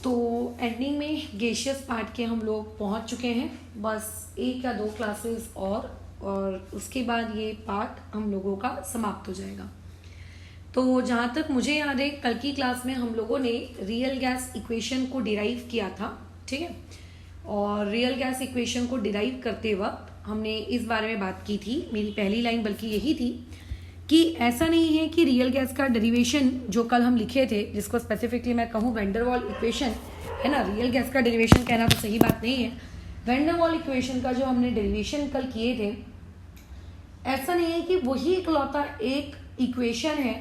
तो एंडिंग में gaseous part के हम लोग पहुंच चुके हैं, बस 1 या 2 क्लासेस और उसके बाद ये पार्ट हम लोगों का समाप्त हो जाएगा। तो जहाँ तक मुझे याद है कल की क्लास में हम लोगों ने रियल गैस इक्वेशन को डिराइव किया था, ठीक है। और रियल गैस इक्वेशन को डिराइव करते वक्त हमने इस बारे में बात की थी, मेरी पहली लाइन बल्कि यही थी कि ऐसा नहीं है कि रियल गैस का डेरिवेशन जो कल हम लिखे थे, जिसको स्पेसिफिकली मैं कहूँ वैन डर वाल इक्वेशन है ना, रियल गैस का डेरिवेशन कहना तो सही बात नहीं है। वैन डर वाल इक्वेशन का जो हमने डेरिवेशन कल किए थे, ऐसा नहीं है कि वही इकलौता एक इक्वेशन है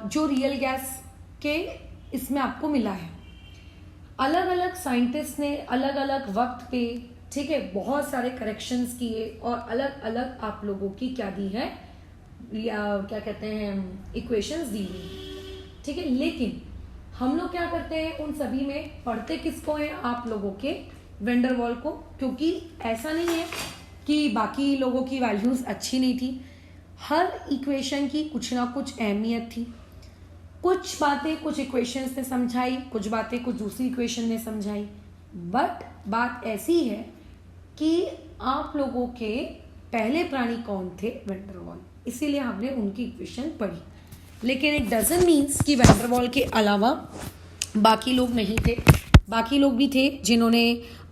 जो रियल गैस के इसमें आपको मिला है। अलग अलग साइंटिस्ट ने अलग अलग वक्त पे, ठीक है, बहुत सारे करेक्शंस किए और अलग अलग आप लोगों की क्या दी है, क्या कहते हैं, इक्वेशंस दी हुई, ठीक है। लेकिन हम लोग क्या करते हैं, उन सभी में पढ़ते किसको हैं, आप लोगों के वैन डर वाल को, क्योंकि ऐसा नहीं है कि बाकी लोगों की वैल्यूज अच्छी नहीं थी। हर इक्वेशन की कुछ ना कुछ अहमियत थी। कुछ बातें कुछ इक्वेशंस ने समझाई, कुछ बातें कुछ दूसरी इक्वेशन ने समझाई, बट बात ऐसी है कि आप लोगों के पहले प्राणी कौन थे, वैन डर वाल, इसीलिए हमने उनकी इक्वेशन पढ़ी। लेकिन इट डजंट मीन्स कि वैन डर वाल के अलावा बाकी लोग नहीं थे। बाकी लोग भी थे जिन्होंने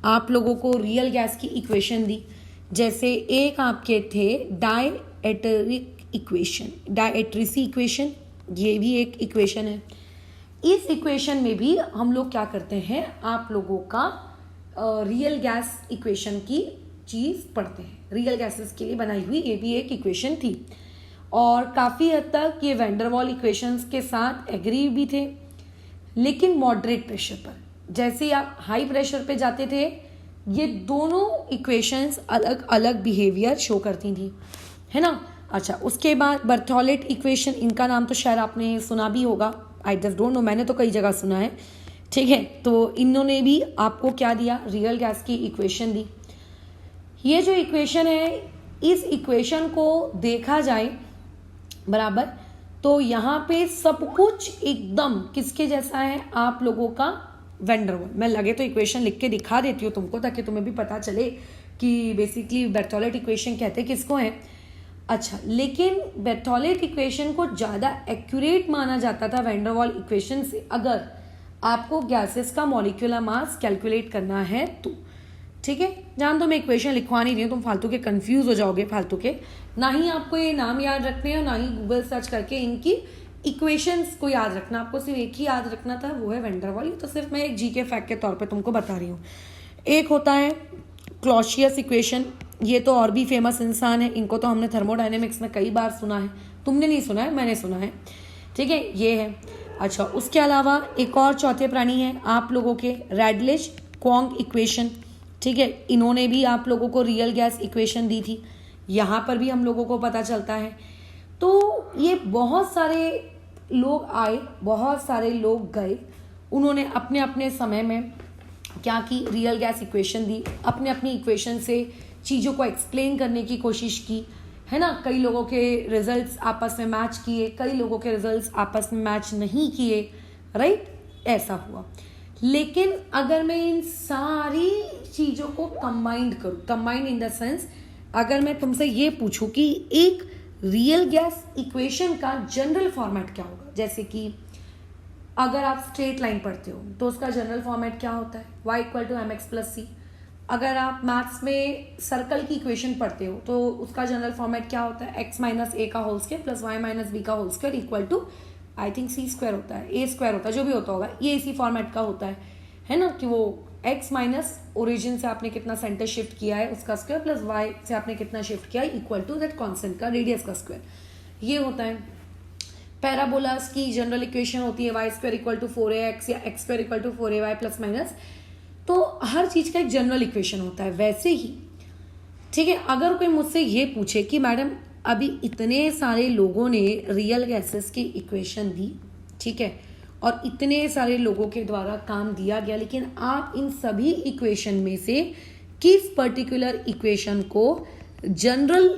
आप लोगों को रियल गैस की इक्वेशन दी। जैसे एक आपके थे डायएटरिक इक्वेशन, डायएट्रिसी इक्वेशन, ये भी एक इक्वेशन है। इस इक्वेशन में भी हम लोग क्या करते हैं, आप लोगों का रियल गैस इक्वेशन की चीज़ पढ़ते हैं। रियल गैसेस के लिए बनाई हुई ये भी एक इक्वेशन थी और काफ़ी हद तक ये वैन डर वाल इक्वेशंस के साथ एग्री भी थे, लेकिन मॉडरेट प्रेशर पर। जैसे ही आप हाई प्रेशर पे जाते थे, ये दोनों इक्वेशंस अलग अलग बिहेवियर शो करती थी, है ना। अच्छा, उसके बाद बर्थोलेट इक्वेशन, इनका नाम तो शायद आपने सुना भी होगा, आई जस्ट डोंट नो, मैंने तो कई जगह सुना है, ठीक है। तो इन्होंने भी आपको क्या दिया, रियल गैस की इक्वेशन दी। ये जो इक्वेशन है, इस इक्वेशन को देखा जाए बराबर, तो यहाँ पे सब कुछ एकदम किसके जैसा है, आप लोगों का वैन डर वाल। मैं लगे तो इक्वेशन लिख के दिखा देती हूँ तुमको, ताकि तुम्हें भी पता चले कि बेसिकली बर्थोलेट इक्वेशन कहते किसको है। अच्छा, लेकिन बर्थोलेट इक्वेशन को ज़्यादा एक्यूरेट माना जाता था वैन डर वाल इक्वेशन से, अगर आपको गैसेस का मॉलिक्यूलर मास कैलकुलेट करना है तो, ठीक है। जान तो मैं इक्वेशन लिखवा नहीं रही हूँ, तुम फालतू के कंफ्यूज हो जाओगे, फालतू के। ना ही आपको ये नाम याद रखने हैं, ना ही गूगल सर्च करके इनकी इक्वेशंस को याद रखना। आपको सिर्फ एक ही याद रखना था, वो है वैन डर वाल। तो सिर्फ मैं एक जीके फैक्ट के तौर पे तुमको बता रही हूँ। एक होता है क्लॉसियस इक्वेशन, ये तो और भी फेमस इंसान है, इनको तो हमने थर्मोडायनेमिक्स में कई बार सुना है। तुमने नहीं सुना है, मैंने सुना है, ठीक है, ये है। अच्छा, उसके अलावा एक और चौथे प्राणी है आप लोगों के, रैडलिश क्वांग इक्वेशन, ठीक है। इन्होंने भी आप लोगों को रियल गैस इक्वेशन दी थी, यहाँ पर भी हम लोगों को पता चलता है। तो ये बहुत सारे लोग आए, बहुत सारे लोग गए, उन्होंने अपने अपने समय में क्या की, रियल गैस इक्वेशन दी, अपने अपनी इक्वेशन से चीज़ों को एक्सप्लेन करने की कोशिश की, है ना। कई लोगों के रिजल्ट्स आपस में मैच किए, कई लोगों के रिजल्ट्स आपस में मैच नहीं किए, राइट, ऐसा हुआ। लेकिन अगर मैं इन सारी चीज़ों को कंबाइंड करूँ, कंबाइंड इन द सेंस, अगर मैं तुमसे ये पूछूं कि एक रियल गैस इक्वेशन का जनरल फॉर्मेट क्या होगा, जैसे कि अगर आप स्ट्रेट लाइन पढ़ते हो तो उसका जनरल फॉर्मेट क्या होता है, y = mx + c। अगर आप मैथ्स में सर्कल की इक्वेशन पढ़ते हो तो उसका जनरल फॉर्मेट क्या होता है, x - a का होल स्क्वायर + y - b का whole square equal to, I think c² होता है, a² होता है, जो भी होता होगा, ये इसी फॉर्मेट का होता है ना। कि वो x माइनस ओरिजिन से आपने कितना सेंटर शिफ्ट किया है उसका स्क्वायर प्लस y से आपने कितना शिफ्ट किया है इक्वल टू दैट कांस्टेंट का रेडियस का स्क्वायर, ये होता है। पैराबोलास की जनरल इक्वेशन होती है y² = 4ax या x² = 4ay प्लस माइनस। तो हर चीज़ का एक जनरल इक्वेशन होता है। वैसे ही, ठीक है, अगर कोई मुझसे ये पूछे कि मैडम अभी इतने सारे लोगों ने रियल गैसेस की इक्वेशन दी, ठीक है, और इतने सारे लोगों के द्वारा काम दिया गया, लेकिन आप इन सभी इक्वेशन में से किस पर्टिकुलर इक्वेशन को जनरल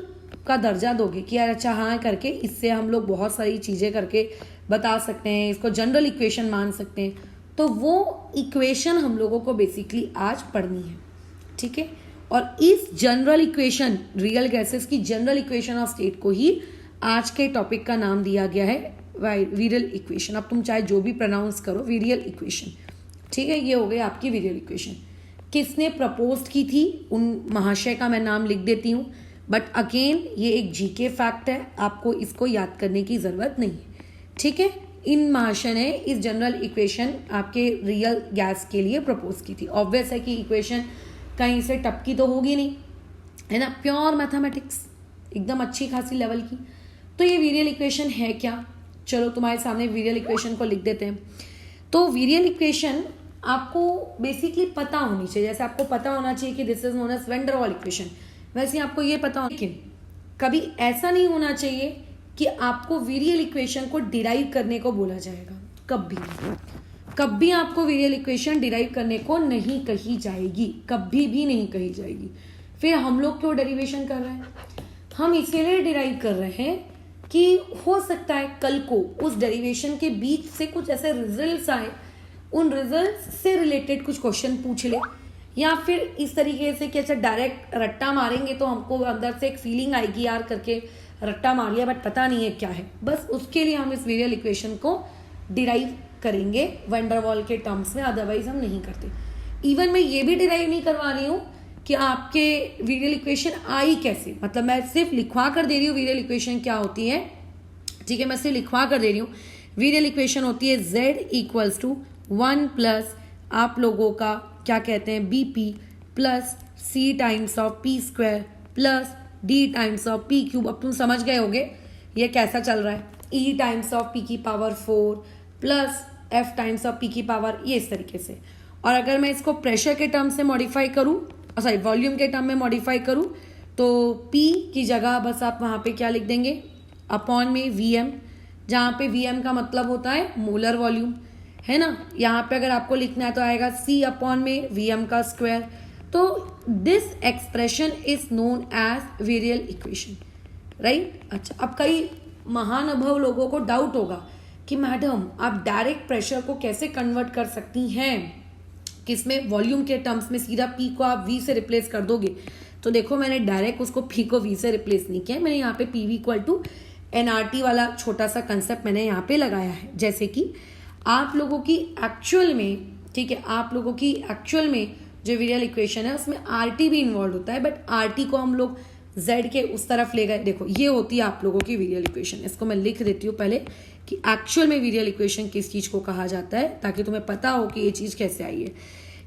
का दर्जा दोगे कि यार अच्छा हाँ करके इससे हम लोग बहुत सारी चीज़ें करके बता सकते हैं, इसको जनरल इक्वेशन मान सकते हैं, तो वो इक्वेशन हम लोगों को बेसिकली आज पढ़नी है, ठीक है। और इस जनरल इक्वेशन, रियल गैसेस की जनरल इक्वेशन ऑफ स्टेट को ही आज के टॉपिक का नाम दिया गया है वीरियल इक्वेशन। अब तुम चाहे जो भी प्रोनाउंस करो, वीरियल इक्वेशन, ठीक है। ये हो गई आपकी वीरियल इक्वेशन। किसने प्रपोज की थी उन महाशय का मैं नाम लिख देती हूँ, बट अगेन ये एक जीके फैक्ट है, आपको इसको याद करने की जरूरत नहीं है, ठीक है। इन महाशय ने इस जनरल इक्वेशन आपके रियल गैस के लिए प्रपोज की थी। ऑब्वियस है कि इक्वेशन कहीं से टपकी तो होगी नहीं, है ना, प्योर मैथमेटिक्स, एकदम अच्छी खासी लेवल की। तो ये वीरियल इक्वेशन है क्या, चलो तुम्हारे सामने वीरियल इक्वेशन को लिख देते हैं। तो वीरियल इक्वेशन आपको बेसिकली पता होनी चाहिए, जैसे आपको पता होना चाहिए कि this is known as van der Waals equation, वैसे आपको ये पता होना, लेकिन कभी ऐसा नहीं होना चाहिए कि आपको वीरियल इक्वेशन को डिराइव करने को बोला जाएगा। कभी आपको वीरियल इक्वेशन डिराइव करने को नहीं कही जाएगी, कभी भी नहीं कही जाएगी। फिर हम लोग क्यों डेरिवेशन कर रहे हैं, हम इसीलिए डिराइव कर रहे हैं कि हो सकता है कल को उस डेरिवेशन के बीच से कुछ ऐसे रिजल्ट्स आए, उन रिजल्ट्स से रिलेटेड कुछ क्वेश्चन पूछ ले, या फिर इस तरीके से कि अच्छा डायरेक्ट रट्टा मारेंगे तो हमको अंदर से एक फीलिंग आएगी यार करके रट्टा मार लिया बट पता नहीं है क्या है। बस उसके लिए हम इस वीरियल इक्वेशन को डिराइव करेंगे वैन डर वाल के टर्म्स में, अदरवाइज हम नहीं करते। इवन मैं ये भी डिराइव नहीं करवा रही हूँ कि आपके वीरियल इक्वेशन आई कैसे, मतलब मैं सिर्फ लिखवा कर दे रही हूँ वीरियल इक्वेशन क्या होती है, ठीक है। मैं सिर्फ लिखवा कर दे रही हूँ वीरियल इक्वेशन होती है z इक्वल्स टू 1 प्लस आप लोगों का क्या कहते हैं bp plus c times of p square plus d times of p cube. अब तुम समझ गए होगे ये कैसा चल रहा है, e टाइम्स ऑफ p की power 4 plus f times of p की पावर, ये इस तरीके से। और अगर मैं इसको प्रेशर के टर्म से मॉडिफाई करूँ, सॉरी वॉल्यूम के टर्म में मॉडिफाई करूँ, तो p की जगह बस आप वहाँ पे क्या लिख देंगे, अपॉन में vm, जहाँ पे vm का मतलब होता है मोलर वॉल्यूम, है ना। यहाँ पे अगर आपको लिखना है तो आएगा c अपॉन में vm का स्क्वायर। तो this expression is known as virial equation, right. अच्छा, अब कई महानुभव लोगों को डाउट होगा कि मैडम आप डायरेक्ट प्रेशर को कैसे कन्वर्ट कर सकती हैं, किसमें, वॉल्यूम के टर्म्स में सीधा p को आप v से रिप्लेस कर दोगे। तो देखो मैंने डायरेक्ट उसको p को v से रिप्लेस नहीं किया, मैंने यहाँ पे pv इक्वल टू nRT वाला छोटा सा कंसेप्ट मैंने यहाँ पे लगाया है। जैसे कि आप लोगों की एक्चुअल में, ठीक है, आप लोगों की एक्चुअल में जो वीरियल इक्वेशन है उसमें RT भी इन्वॉल्व होता है, बट RT को हम लोग Z के उस तरफ ले गए। देखो ये होती है आप लोगों की वीरियल इक्वेशन, इसको मैं लिख देती हूँ पहले कि एक्चुअल में वीरियल इक्वेशन किस चीज को कहा जाता है, ताकि तुम्हें पता हो कि ये चीज कैसे आई है।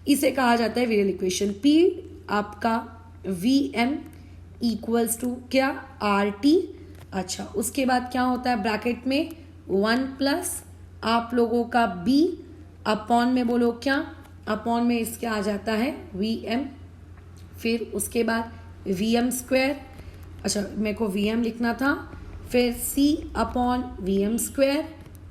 इसे कहा जाता है वीरियल इक्वेशन। P आपका Vm इक्वल्स टू क्या, RT। अच्छा, उसके बाद क्या होता है ब्रैकेट में 1 प्लस आप लोगों का B अपॉन में बोलो क्या, अपॉन में इसके आ जाता है Vm, फिर उसके बाद Vm स्क्वायर, अच्छा मेरे को Vm लिखना था, फिर C upon Vm square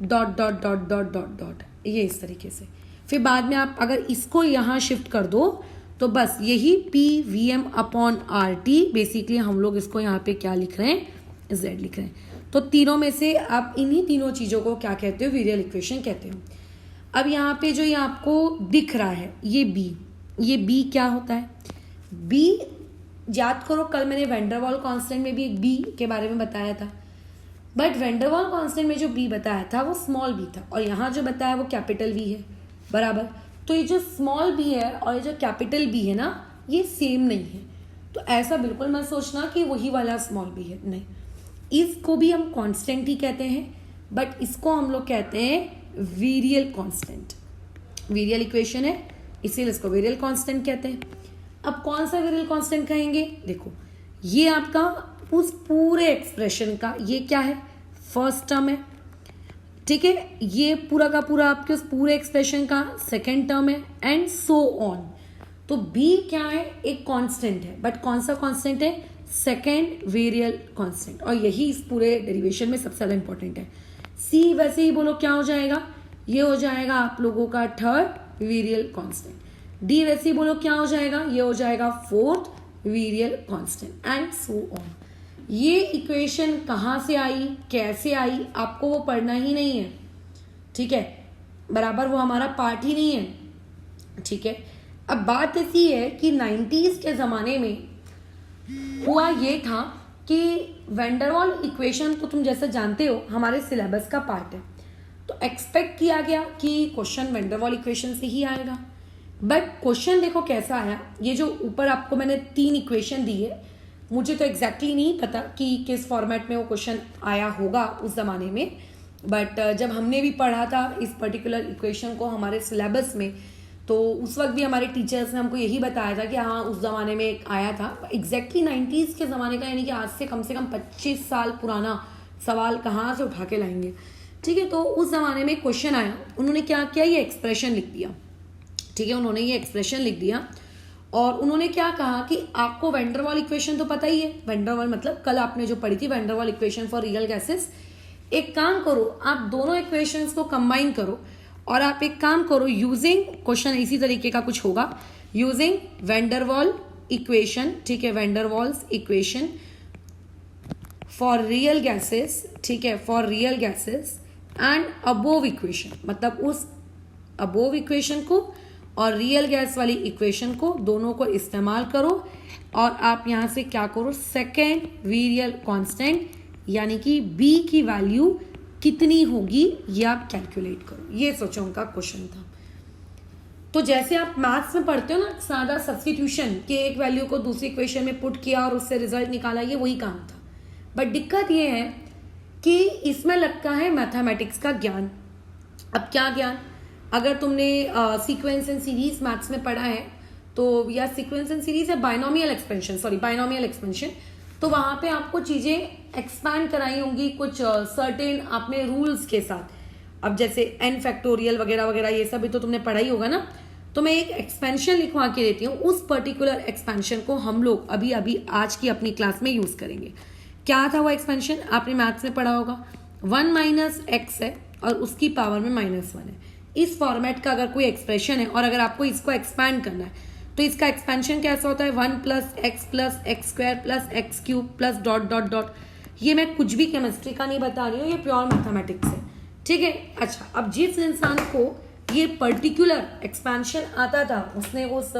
dot dot dot dot dot dot, ये इस तरीके से। फिर बाद में आप अगर इसको यहाँ शिफ्ट कर दो तो बस यही P Vm upon RT, basically हम लोग इसको यहाँ पे क्या लिख रहे हैं, Z लिख रहे हैं। तो तीनों में से आप इन्हीं तीनों चीज़ों को क्या कहते हो, वीरियल इक्वेशन कहते हो। अब यहाँ पे जो ये आपको दिख रहा है ये B क्या होता है, B याद करो कल मैंने वैन डर वाल कांस्टेंट में भी एक B के बारे में बताया था, बट वैन डर वाल कांस्टेंट में जो B बताया था वो स्मॉल b था, और यहाँ जो बताया वो कैपिटल V है, बराबर। तो ये जो स्मॉल b है और ये जो कैपिटल B है ना, ये सेम नहीं है। तो ऐसा बिल्कुल मत सोचना कि वही वाला स्मॉल b है, नहीं। इसको भी हम कांस्टेंट ही कहते हैं, बट इसको हम लोग कहते हैं वीरियल कांस्टेंट। वीरियल इक्वेशन है इसीलिए इसको वीरियल कांस्टेंट कहते हैं। अब कौन सा वीरियल कांस्टेंट कहेंगे, देखो ये आपका उस पूरे एक्सप्रेशन का ये क्या है, फर्स्ट टर्म है, ठीक है। ये पूरा का पूरा आपके उस पूरे एक्सप्रेशन का सेकेंड टर्म है, एंड सो ऑन। तो B क्या है, एक कांस्टेंट है, बट कौन सा कांस्टेंट है, सेकेंड वेरियल कांस्टेंट, और यही इस पूरे डेरिवेशन में सबसे ज्यादा इंपॉर्टेंट है। C वैसे ही बोलो क्या हो जाएगा, ये हो जाएगा आप लोगों का थर्ड वेरियल कांस्टेंट। D वैसे ही बोलो क्या हो जाएगा, ये हो जाएगा fourth virial constant, and so on. ये इक्वेशन कहाँ से आई, कैसे आई, आपको वो पढ़ना ही नहीं है, ठीक है। बराबर, वो हमारा पार्ट ही नहीं है, ठीक है। अब बात ऐसी है कि 90s के ज़माने में हुआ ये था कि वैंडरवाल इक्वेशन तो तुम जैसे जानते हो हमारे सिलेबस का पार्ट है, तो एक्सपेक्ट किया गया कि क्वेश्चन वैंडरवाल इक्वेशन से ही आएगा। बट क्वेश्चन देखो कैसा आया, ये जो ऊपर आपको मैंने 3 इक्वेशन दी है, मुझे तो एग्जैक्टली नहीं पता कि किस फॉर्मेट में वो क्वेश्चन आया होगा उस ज़माने में, बट जब हमने भी पढ़ा था इस पर्टिकुलर इक्वेशन को हमारे सिलेबस में, तो उस वक्त भी हमारे टीचर्स ने हमको यही बताया था कि हाँ उस ज़माने में एक आया था। एग्जैक्टली 90s के ज़माने का, यानी कि आज से कम 25 साल पुराना सवाल कहाँ से उठा के लाएंगे, ठीक है। तो उस ज़माने में क्वेश्चन आया, उन्होंने क्या किया, ये एक्सप्रेशन लिख दिया, ठीक है। उन्होंने ये एक्सप्रेशन लिख दिया और उन्होंने क्या कहा कि आपको वैंडरवाल इक्वेशन तो पता ही है, वैंडरवाल मतलब कल आपने जो पढ़ी थी वैंडरवाल इक्वेशन फॉर रियल गैसेस। एक काम करो, आप दोनों इक्वेशंस को कंबाइन करो और आप एक काम करो, यूजिंग, क्वेश्चन इसी तरीके का कुछ होगा, यूजिंग वैंडरवाल इक्वेशन, ठीक है, der Waals equation for real gases, ठीक है, for real gases and above equation, मतलब उस अबोव इक्वेशन को और रियल गैस वाली इक्वेशन को दोनों को इस्तेमाल करो और आप यहाँ से क्या करो, सेकेंड वेरिएबल कांस्टेंट यानी कि b की वैल्यू कितनी होगी ये आप कैलकुलेट करो। ये सोचो उनका क्वेश्चन था। तो जैसे आप मैथ्स में पढ़ते हो ना, सादा सब्स्टिट्यूशन के एक वैल्यू को दूसरी इक्वेशन में पुट किया और उससे रिजल्ट निकाला, ये वही काम था। बट दिक्कत ये है कि इसमें लगता है मैथमेटिक्स का ज्ञान। अब क्या ज्ञान, अगर तुमने सीक्वेंस एंड सीरीज मैथ्स में पढ़ा है तो, या सीक्वेंस एंड सीरीज है बाइनोमियल एक्सपेंशन, तो वहां पे आपको चीजें एक्सपैंड कराई होंगी कुछ सर्टेन आपने रूल्स के साथ। अब जैसे n फैक्टोरियल वगैरह वगैरह ये सब भी तो तुमने पढ़ा ही होगा ना। तो मैं एक एक्सपेंशन लिखवा के देती हूँ, उस पर्टिकुलर एक्सपेंशन को हम लोग अभी अभी आज की अपनी क्लास में यूज करेंगे। क्या था वो एक्सपेंशन, आपने मैथ्स में पढ़ा होगा, 1 माइनस एक्स है और उसकी पावर में -1 है। इस फॉर्मेट का अगर कोई एक्सप्रेशन है और अगर आपको इसको एक्सपैंड करना है तो इसका एक्सपेंशन कैसा होता है, 1 plus x square plus x cube plus dot dot dot. ये मैं कुछ भी केमिस्ट्री का नहीं बता रही हूँ, ये प्योर मैथमेटिक्स है, ठीक है। अच्छा, अब जिस इंसान को ये पर्टिकुलर एक्सपेंशन आता था उसने उस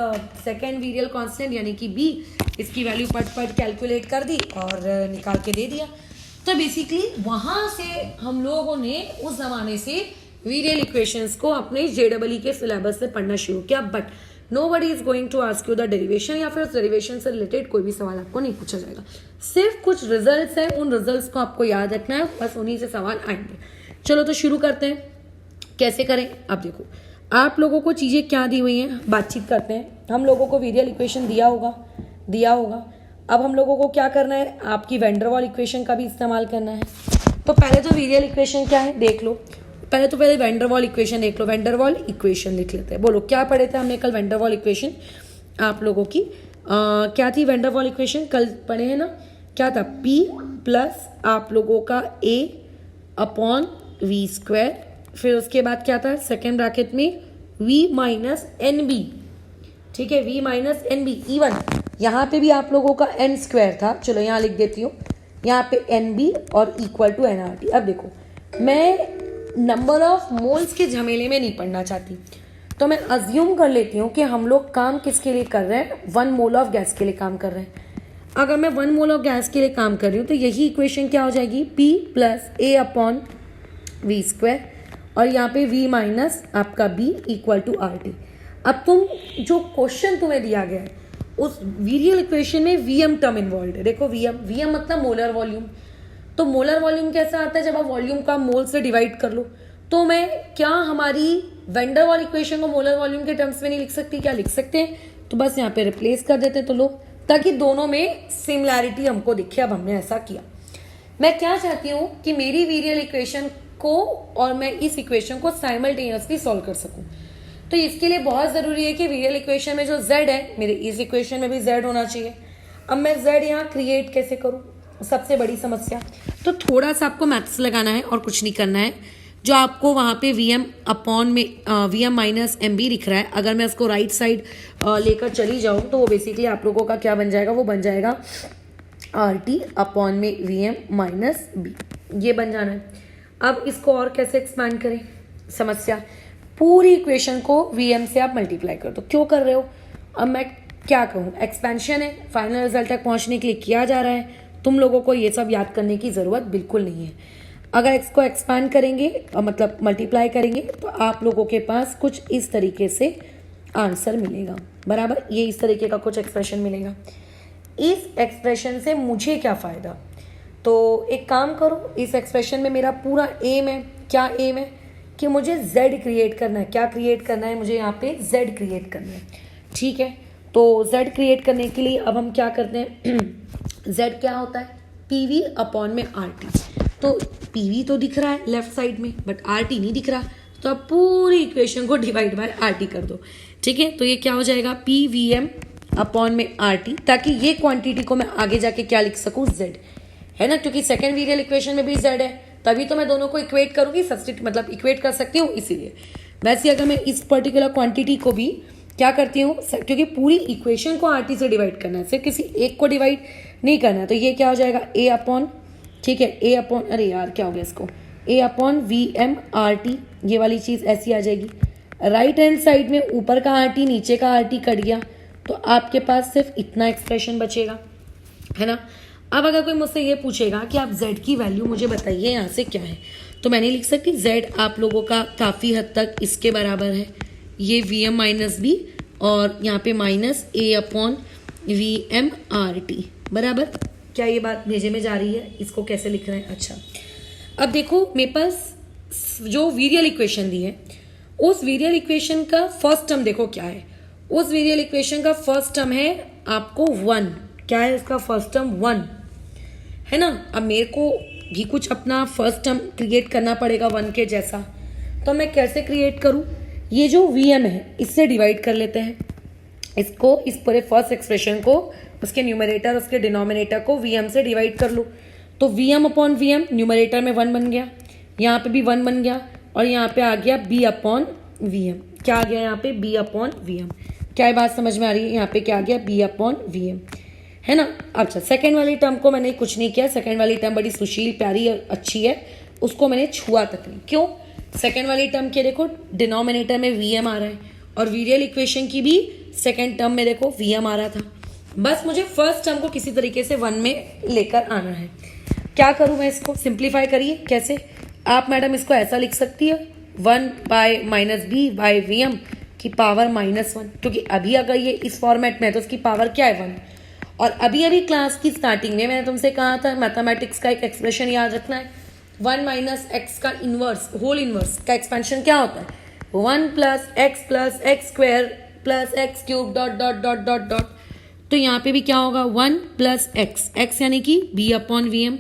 सेकेंड वेरिएबल कांस्टेंट यानी कि b, इसकी वैल्यू पट कैलकुलेट कर दी और निकाल के दे दिया। तो बेसिकली वहां से हम लोगों ने उस जमाने से वेरिएबल इक्वेशंस को अपने JEE के सिलेबस से पढ़ना शुरू किया। But nobody is going to ask you the derivation, या फिर उस डेरिवेशन से रिलेटेड कोई भी सवाल आपको नहीं पूछा जाएगा। सिर्फ कुछ रिजल्ट्स हैं, उन रिजल्ट्स को आपको याद रखना है, बस उन्हीं से सवाल आएंगे। चलो तो शुरू करते हैं, कैसे करें। अब देखो आप लोगों को चीजें क्या दी हुई हैं, बातचीत करते हैं। हम लोगों को वेरिएबल इक्वेशन दिया होगा। अब हम लोगों को क्या करना है, आपकी वैंडरवाल इक्वेशन का भी इस्तेमाल करना है। तो पहले तो वेरिएबल इक्वेशन क्या है देख लो, पहले वैंडरवाल इक्वेशन देख लो। वैंडरवाल इक्वेशन लिख लेते हैं। बोलो क्या पढ़े थे हमने कल वैंडरवाल इक्वेशन आप लोगों की, क्या थी वैंडरवाल इक्वेशन कल पढ़े हैं ना, क्या था, P प्लस आप लोगों का A अपॉन V स्क्वायर, फिर उसके बाद क्या था सेकेंड ब्रैकेट में V माइनस NB, ठीक है, V माइनस NB। इवन यहाँ पे भी आप लोगों का n स्क्वायर था, चलो यहाँ लिख देती हूँ, यहाँ पे NB और इक्वल टू nRT। अब देखो मैं नंबर ऑफ मोल्स के झमेले में नहीं पढ़ना चाहती, तो मैं अज्यूम कर लेती हूँ कि हम लोग काम किसके लिए कर रहे हैं, 1 मोल ऑफ गैस के लिए काम कर रहे हैं। अगर मैं 1 मोल ऑफ गैस के लिए काम कर रही हूँ तो यही इक्वेशन क्या हो जाएगी, P plus A upon V square और यहाँ पे V माइनस आपका B इक्वल टू RT। अब तुम जो क्वेश्चन तुम्हें दिया गया है उस वेरिएबल इक्वेशन में Vm टर्म इन्वॉल्व है। देखो Vm मतलब मोलर वॉल्यूम। तो मोलर वॉल्यूम कैसा आता है, जब आप वॉल्यूम का मोल से डिवाइड कर लो। तो मैं क्या हमारी वैंडरवाल इक्वेशन को मोलर वॉल्यूम के टर्म्स में नहीं लिख सकती, क्या लिख सकते हैं, तो बस यहाँ पे रिप्लेस कर देते हैं तो लो, ताकि दोनों में सिमिलैरिटी हमको दिखे। अब हमने ऐसा किया। मैं क्या चाहती हूँ कि मेरी वेरिएबल इक्वेशन को और मैं इस इक्वेशन को साइमल्टेनियसली सॉल्व कर सकूँ। तो इसके लिए बहुत जरूरी है कि वेरिएबल इक्वेशन में जो z है मेरे इस इक्वेशन में भी z होना चाहिए। अब मैं z यहाँ क्रिएट कैसे करूँ, सबसे बड़ी समस्या। तो थोड़ा सा आपको मैथ्स लगाना है और कुछ नहीं करना है। जो आपको वहाँ पे Vm अपॉन में Vm माइनस MB दिख रहा है, अगर मैं उसको राइट साइड लेकर चली जाऊँ तो वो बेसिकली आप लोगों का क्या बन जाएगा, वो बन जाएगा RT अपॉन में Vm माइनस B, ये बन जाना है। अब इसको और कैसे एक्सपैंड करें समस्या। पूरी इक्वेशन को वीएम से आप मल्टीप्लाई कर दो। क्यों कर रहे हो? अब मैं क्या कहूँ, एक्सपेंशन है, फाइनल रिजल्ट तक पहुँचने के लिए किया जा रहा है। तुम लोगों को ये सब याद करने की ज़रूरत बिल्कुल नहीं है। अगर इसको एक्सपांड करेंगे मतलब मल्टीप्लाई करेंगे तो आप लोगों के पास कुछ इस तरीके से आंसर मिलेगा, बराबर। ये इस तरीके का कुछ एक्सप्रेशन मिलेगा। इस एक्सप्रेशन से मुझे क्या फ़ायदा? तो एक काम करो, इस एक्सप्रेशन में मेरा पूरा एम है। क्या एम है? कि मुझे z क्रिएट करना है। क्या क्रिएट करना है? मुझे यहाँ पे z क्रिएट करना है, ठीक है। तो z क्रिएट करने के लिए अब हम क्या करते हैं z क्या होता है? pv अपॉन में rt। तो pv तो दिख रहा है लेफ्ट साइड में, बट rt नहीं दिख रहा। तो आप पूरी इक्वेशन को डिवाइड बाय rt कर दो, ठीक है। तो ये क्या हो जाएगा? pvm अपॉन में rt, ताकि ये क्वांटिटी को मैं आगे जाके क्या लिख सकूँ? z, है ना, क्योंकि सेकेंड वेरिएबल इक्वेशन में भी z है, तभी तो मैं दोनों को इक्वेट करूंगी, सब्स्टिट्यूट मतलब इक्वेट कर सकती हूँ, इसीलिए। वैसे अगर मैं इस पर्टिकुलर क्वांटिटी को भी क्या करती हूँ, क्योंकि पूरी इक्वेशन को rt से डिवाइड करना है, सिर्फ किसी एक को डिवाइड नहीं करना है। तो ये क्या हो जाएगा? a अपॉन, ठीक है, a अपॉन, अरे यार क्या हो गया इसको, a upon V M R T, ये वाली चीज़ ऐसी आ जाएगी। राइट हैंड साइड में ऊपर का आर टी नीचे का आर टी कट गया, तो आपके पास सिर्फ इतना एक्सप्रेशन बचेगा, है ना। अब अगर कोई मुझसे ये पूछेगा कि आप z की वैल्यू मुझे बताइए यहाँ से क्या है, तो मैंने लिख सकती z आप लोगों का काफ़ी हद तक इसके बराबर है, ये वी एम माइनस बी और यहाँ पे minus a upon V M R T, बराबर। क्या ये बात भेजे में जा रही है? इसको कैसे लिख रहे हैं? अच्छा, अब देखो मेरे पास जो वीरियल इक्वेशन दी है, उस वीरियल इक्वेशन का फर्स्ट टर्म देखो क्या है। उस वीरियल इक्वेशन का फर्स्ट टर्म है आपको 1। क्या है उसका फर्स्ट टर्म? 1, है ना। अब मेरे को भी कुछ अपना फर्स्ट टर्म क्रिएट करना पड़ेगा 1 के जैसा। तो मैं कैसे क्रिएट करूं? ये जो वीएम है इससे डिवाइड कर लेते हैं इसको, इस पूरे फर्स्ट एक्सप्रेशन को, उसके न्यूमरेटर उसके डिनोमिनेटर को वीएम से डिवाइड कर लो। तो वीएम अपॉन वीएम, न्यूमरेटर में 1 बन गया, यहाँ पे भी 1 बन गया, और यहाँ पे आ गया बी अपॉन वीएम। क्या आ गया यहाँ पे? B upon VM. क्या ये बात समझ में आ रही है? यहाँ पे क्या आ गया? बी अपॉन वीएम, है ना। अच्छा, सेकेंड वाली टर्म को मैंने कुछ नहीं किया, सेकेंड वाली टर्म बड़ी सुशील प्यारी और अच्छी है, उसको मैंने छुआ तक नहीं। क्यों? सेकेंड वाली टर्म के देखो डिनोमिनेटर में वीएम आ रहा है, और वीरियल इक्वेशन की भी सेकेंड टर्म में देखो वीएम आ रहा था। बस मुझे फर्स्ट टर्म को किसी तरीके से 1 में लेकर आना है। क्या करूँ मैं? इसको सिंप्लीफाई करिए। कैसे? आप मैडम इसको ऐसा लिख सकती है 1 by minus B by VM की पावर -1, क्योंकि अभी अगर ये इस फॉर्मेट में है तो उसकी पावर क्या है? 1। और अभी अभी क्लास की स्टार्टिंग में मैंने तुमसे कहा था मैथमेटिक्स का एक एक्सप्रेशन याद रखना है, 1 माइनस एक्स का इनवर्स, होल इनवर्स का एक्सपेंशन क्या होता है? 1 plus x square plus x cube dot dot dot dot dot. तो यहाँ पे भी क्या होगा? 1 प्लस एक्स यानी कि बी अपॉन वी एम,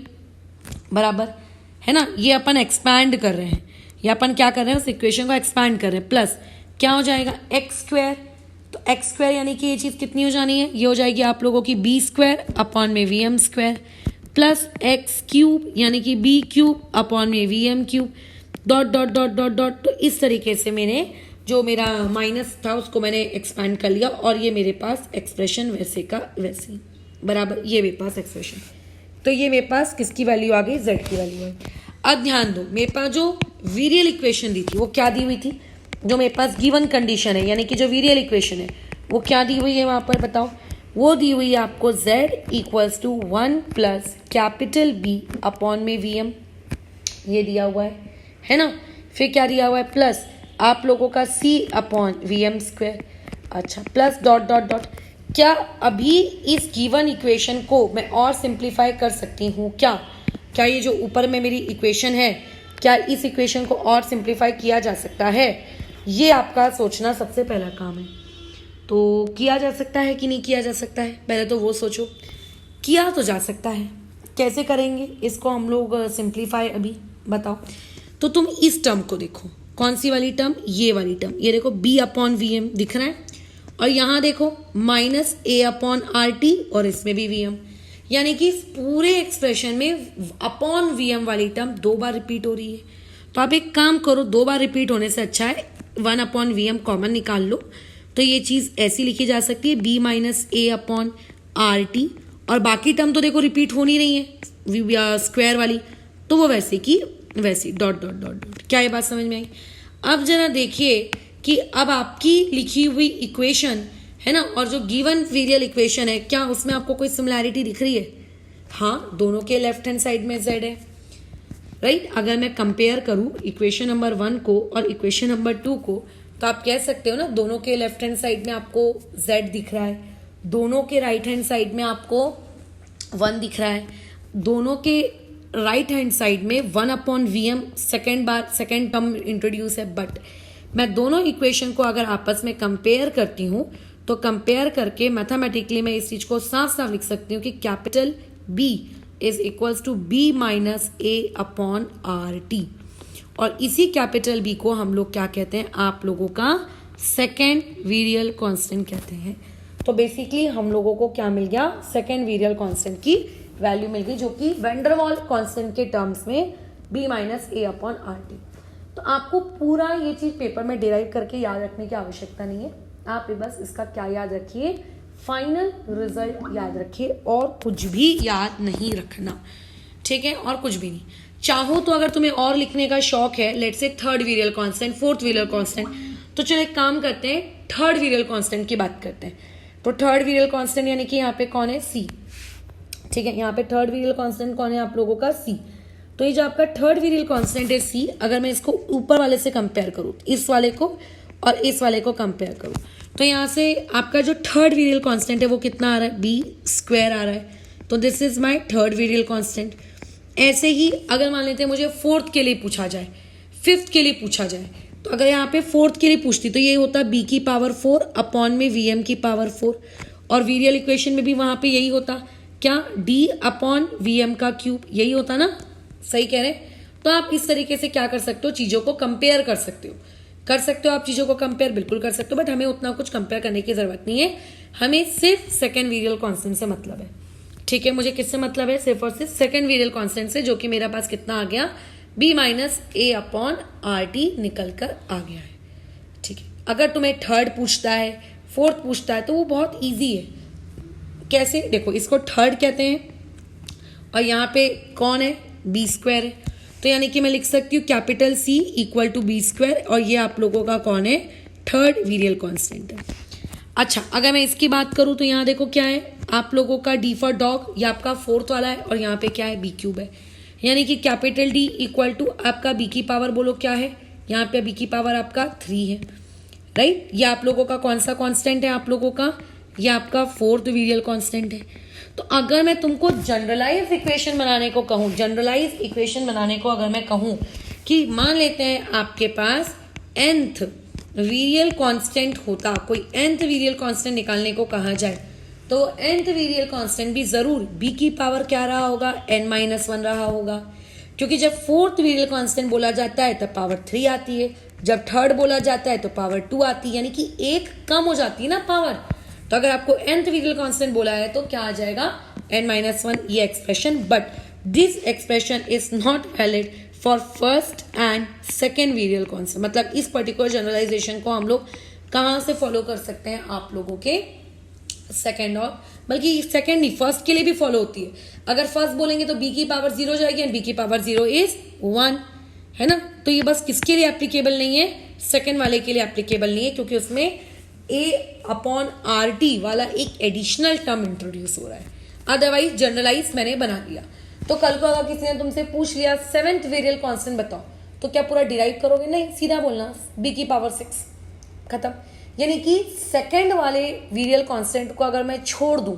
बराबर, है ना। ये अपन एक्सपैंड कर रहे हैं, ये अपन क्या कर रहे हैं? उस इक्वेशन को एक्सपैंड कर रहे हैं। प्लस क्या हो जाएगा? एक्स स्क्वायर, तो एक्स स्क्वायर यानी कि ये चीज़ कितनी हो जानी है? ये हो जाएगी आप लोगों की बी स्क्वायर अपॉन में V M square, plus x cube यानी कि बी क्यूब अपॉन में V M cube, dot dot dot dot dot. तो इस तरीके से मैंने जो मेरा माइनस था उसको मैंने एक्सपैंड कर लिया, और ये मेरे पास एक्सप्रेशन वैसे का वैसे, बराबर। ये मेरे पास एक्सप्रेशन, तो ये मेरे पास किसकी वैल्यू आ गई? जेड की वैल्यू है। अब ध्यान दो, मेरे पास जो वीरियल इक्वेशन दी थी वो क्या दी हुई थी? जो मेरे पास गिवन कंडीशन है, यानी कि जो वीरियल इक्वेशन है वो क्या दी हुई है वहाँ पर? बताओ। वो दी हुई है आपको z equals to 1 plus capital B upon में वी एम, ये दिया हुआ है ना। फिर क्या दिया हुआ है? प्लस आप लोगों का c upon V M square, अच्छा, प्लस डॉट डॉट डॉट। क्या अभी इस गिवन इक्वेशन को मैं और सिंप्लीफाई कर सकती हूँ? क्या ये जो ऊपर में मेरी इक्वेशन है, क्या इस इक्वेशन को और सिंप्लीफाई किया जा सकता है? ये आपका सोचना सबसे पहला काम है। तो किया जा सकता है कि नहीं किया जा सकता है? पहले तो वो सोचो। किया तो जा सकता है। कैसे करेंगे इसको हम लोग सिंप्लीफाई? अभी बताओ। तो तुम इस टर्म को देखो, कौन सी वाली टर्म? ये वाली टर्म। ये देखो बी अपॉन वी एम दिख रहा है, और यहाँ देखो minus A upon R T, और इसमें भी वी एम, यानी कि इस पूरे एक्सप्रेशन में अपॉन वी एम वाली टर्म 2 बार रिपीट हो रही है। तो आप एक काम करो, 2 बार रिपीट होने से अच्छा है 1 अपॉन वी एम कॉमन निकाल लो। तो ये चीज़ ऐसी लिखी जा सकती है B minus A upon R T, और बाकी टर्म तो देखो रिपीट हो नहीं रही है स्क्वायर वाली, तो वो वैसे की वैसी डॉट डॉट डॉट डॉट। क्या ये बात समझ में आई? अब जरा देखिए कि अब आपकी लिखी हुई इक्वेशन है ना, और जो गिवन वेरियल इक्वेशन है, क्या उसमें आपको कोई सिमिलैरिटी दिख रही है? हाँ, दोनों के लेफ्ट हैंड साइड में z है, राइट। अगर मैं कंपेयर करूं इक्वेशन नंबर 1 को और इक्वेशन नंबर 2 को, तो आप कह सकते हो ना, दोनों के लेफ्ट हैंड साइड में आपको z दिख रहा है, दोनों के राइट हैंड साइड में आपको 1 दिख रहा है, दोनों के राइट हैंड साइड में 1/vm सेकेंड टर्म इंट्रोड्यूस है। बट मैं दोनों इक्वेशन को अगर आपस में कंपेयर करती हूँ, तो कंपेयर करके मैथमेटिकली मैं इस चीज को साफ साफ लिख सकती हूँ कि capital B is equals to B minus A/RT, और इसी कैपिटल B को हम लोग क्या कहते हैं, आप लोगों का सेकेंड वेरियल कांस्टेंट कहते हैं। तो बेसिकली हम लोगों को क्या मिल गया, सेकेंड वेरियल कांस्टेंट की वैल्यू मिल गई, जो कि वैंडरवाल कांस्टेंट के टर्म्स में B माइनस A/RT। तो आपको पूरा ये चीज पेपर में डिराइव करके याद रखने की आवश्यकता नहीं है, आप बस इसका क्या याद रखिए, फाइनल रिजल्ट याद रखिए, और कुछ भी याद नहीं रखना, ठीक है, और कुछ भी नहीं। चाहो तो अगर तुम्हें और लिखने का शौक है, let's say third virial constant, fourth virial constant, तो चलो एक काम करते हैं, थर्ड वेरियल कांस्टेंट की बात करते हैं। तो थर्ड वेरियल कांस्टेंट यानी कि यहाँ पे कौन है, C, ठीक है, यहाँ पे थर्ड वेरियल कांस्टेंट कौन है आप लोगों का, C। तो ये जो आपका थर्ड वेरियल कांस्टेंट है C, अगर मैं इसको ऊपर वाले से कंपेयर करूँ, इस वाले को और इस वाले को कंपेयर करूँ, तो यहाँ से आपका जो थर्ड वेरियल कांस्टेंट है वो कितना आ रहा है, B² आ रहा है। तो this is my third virial constant. ऐसे ही अगर मान लेते हैं मुझे फोर्थ के लिए पूछा जाए, फिफ्थ के लिए पूछा जाए, तो अगर यहाँ पे फोर्थ के लिए पूछती तो ये होता B⁴ अपॉन में Vm⁴, और वेरियल इक्वेशन में भी वहां पे यही होता, क्या, D/Vm⁵, यही होता ना, सही कह रहे हैं। तो आप इस तरीके से क्या कर सकते हो, चीजों को कंपेयर कर सकते हो आप चीजों को कंपेयर बिल्कुल कर सकते हो, बट हमें उतना कुछ कंपेयर करने की जरूरत नहीं है, हमें सिर्फ सेकेंड वेरियल कांस्टेंट से मतलब है, ठीक है। मुझे किससे मतलब है, सिर्फ और सिर्फ सेकेंड वेरियल कांस्टेंट से, जो कि मेरे पास कितना आ गया, B माइनस A/RT निकल कर आ गया है, ठीक है। अगर तुम्हें थर्ड पूछता है, फोर्थ पूछता है, तो वो बहुत ईजी है। कैसे, देखो, इसको थर्ड कहते हैं और यहाँ पे कौन है, B² है, तो यानी कि मैं लिख सकती हूँ capital C equal to B², और ये आप लोगों का कौन है, थर्ड वेरियल कांस्टेंट है। अच्छा, अगर मैं इसकी बात करूँ तो यहाँ देखो क्या है, आप लोगों का D फॉर डॉग, ये आपका फोर्थ वाला है, और यहाँ पे क्या है, B³ है, यानी कि कैपिटल D इक्वल टू आपका B की पावर बोलो क्या है, यहाँ पे B की पावर आपका 3 है, राइट। ये आप लोगों का कौन सा कांस्टेंट है, आप लोगों का ये आपका फोर्थ वेरियल कांस्टेंट है। तो अगर मैं तुमको जनरलाइज इक्वेशन बनाने को कहूँ, अगर मैं कहूँ कि मान लेते हैं आपके पास nth वेरियल कांस्टेंट होता, कोई nth वेरियल कांस्टेंट निकालने को कहा जाए, तो nth वेरियल कांस्टेंट भी जरूर B की पावर क्या रहा होगा, n-1 रहा होगा, क्योंकि जब फोर्थ वेरियल कांस्टेंट बोला जाता है तब पावर 3 आती है, जब थर्ड बोला जाता है तो पावर 2 आती है, यानी कि एक कम हो जाती है ना पावर। तो अगर आपको nth वेरियल कांस्टेंट बोला है तो क्या आ जाएगा, n-1 ये expression, but this expression is not valid for first and second वेरियल constant. मतलब इस पर्टिकुलर जनरलाइजेशन को हम लोग कहाँ से फॉलो कर सकते हैं, आप लोगों के सेकेंड, और बल्कि सेकेंड नहीं, फर्स्ट के लिए भी फॉलो होती है। अगर फर्स्ट बोलेंगे तो B की पावर 0 जाएगी, एंड B की पावर 0 इज 1, है ना। तो ये बस किसके लिए एप्लीकेबल नहीं है, सेकेंड वाले के लिए एप्लीकेबल नहीं है, क्योंकि उसमें A/RT वाला एक एडिशनल टर्म इंट्रोड्यूस हो रहा है, अदरवाइज जनरलाइज मैंने बना दिया। तो कल को अगर किसी ने तुमसे पूछ लिया सेवेंथ वेरियल कांस्टेंट बताओ, तो क्या पूरा डिराइव करोगे, नहीं, सीधा बोलना B की पावर 6, खत्म। यानी कि सेकेंड वाले वेरियल कांस्टेंट को अगर मैं छोड़ दूं,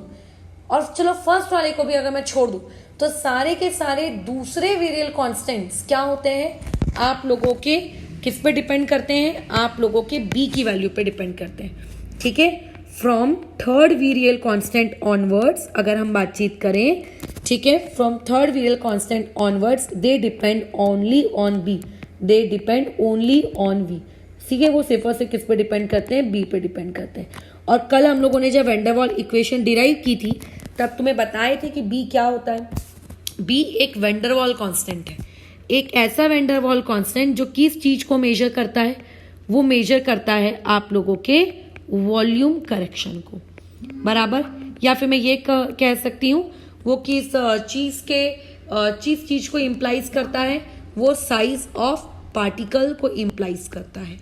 और चलो फर्स्ट वाले को भी अगर मैं छोड़ दूं, तो सारे के सारे दूसरे वेरियल कांस्टेंट्स क्या होते हैं, आप लोगों के किस पे डिपेंड करते हैं, आप लोगों के B की वैल्यू पे डिपेंड करते हैं, ठीक है। From third virial constant onwards अगर हम बातचीत करें, ठीक है, from third virial constant onwards they depend only on B, ठीक है। वो सिर्फ और सिर्फ किस पे डिपेंड करते हैं, B पे डिपेंड करते हैं। और कल हम लोगों ने जब वैंडरवाल इक्वेशन डिराइव की थी, तब तुम्हें बताए थे कि B क्या होता है, B एक वैंडरवाल कांस्टेंट है, एक ऐसा वैंडरवाल कांस्टेंट जो किस चीज को मेजर करता है, वो मेजर करता है आप लोगों के वॉल्यूम करेक्शन को, बराबर। या फिर मैं ये कह सकती हूँ वो किस चीज को इम्प्लाइज करता है, वो साइज ऑफ पार्टिकल को इम्प्लाइज करता है।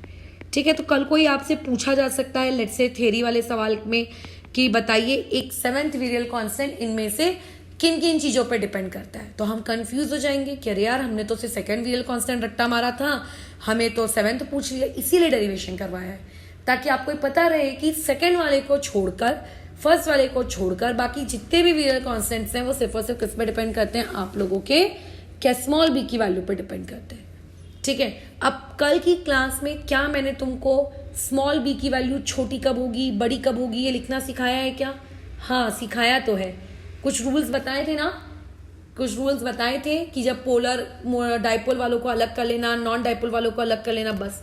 ठीक है, तो कल कोई आपसे पूछा जा सकता है लेट्स से थ्योरी वाले सवाल में कि बताइए एक 7th वीरियल कांस्टेंट इनमें से किन किन चीज़ों पर डिपेंड करता है, तो हम कंफ्यूज हो जाएंगे कि अरे यार हमने तो सिर्फ 2nd वीरियल कांस्टेंट रट्टा मारा था, हमें तो 7th पूछ लिया, इसीलिए डेरिवेशन करवाया है ताकि आपको पता रहे कि 2nd वाले को छोड़कर 1st वाले को छोड़कर बाकी जितने भी वीरियल कांस्टेंट्स हैं वो सिर्फ और सिर्फ किस पे डिपेंड करते हैं, आप लोगों के स्मॉल बी की वैल्यू पे डिपेंड करते हैं। ठीक है, अब कल की क्लास में क्या मैंने तुमको स्मॉल बी की वैल्यू छोटी कब होगी बड़ी कब होगी ये लिखना सिखाया है क्या? हाँ सिखाया तो है। कुछ रूल्स बताए थे ना, कुछ रूल्स बताए थे कि जब पोलर डाइपोल वालों को अलग कर लेना, नॉन डाइपोल वालों को अलग कर लेना, बस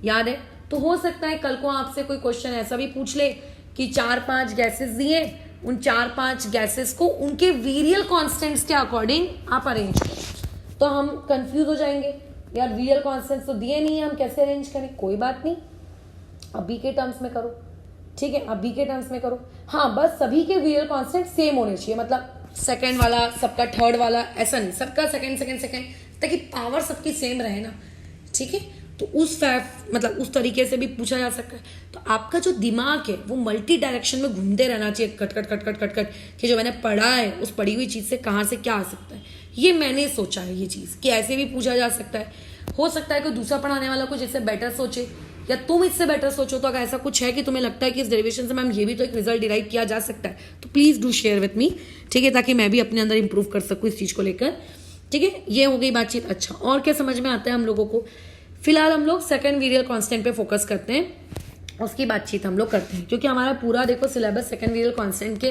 याद है। तो हो सकता है कल को आपसे कोई क्वेश्चन ऐसा भी पूछ ले कि 4-5 गैसेस दिए, उन 4-5 गैसेस को उनके वीरियल कांस्टेंट्स के अकॉर्डिंग आप अरेंज करो, तो हम कंफ्यूज हो जाएंगे यार वीरियल कांस्टेंट्स तो दिए नहीं है, हम कैसे अरेंज करें? कोई बात नहीं, अभी के टर्म्स में करो। ठीक है, अभी के टर्म्स में करो। हाँ बस सभी के वीरियल कांस्टेंट सेम होने चाहिए, मतलब 2nd वाला सबका 3rd वाला ऐसा नहीं, सबका 2nd ताकि पावर सबकी सेम रहे ना। ठीक है, तो उस मतलब उस तरीके से भी पूछा जा सकता है। तो आपका जो दिमाग है वो मल्टी डायरेक्शन में घूमते रहना चाहिए, cut cut cut cut cut cut कि जो मैंने पढ़ा है उस पढ़ी हुई चीज़ से कहाँ से क्या आ सकता है, ये मैंने सोचा है ये चीज़ कि ऐसे भी पूछा जा सकता है। हो सकता है कोई दूसरा पढ़ाने वाला कुछ इससे बेटर सोचे या तुम इससे बेटर सोचो, तो अगर ऐसा कुछ है कि तुम्हें लगता है कि इस डेरिवेशन से मैम ये भी तो एक रिजल्ट डिराइव किया जा सकता है, तो please do share with me. ठीक है, ताकि मैं भी अपने अंदर इंप्रूव कर सकूँ इस चीज़ को लेकर। ठीक है, ये हो गई बातचीत। अच्छा, और क्या समझ में आता है हम लोगों को? फिलहाल हम लोग 2nd वीरियल कांस्टेंट पे फोकस करते हैं, उसकी बातचीत हम लोग करते हैं, क्योंकि हमारा पूरा देखो सिलेबस 2nd वीरियल कांस्टेंट के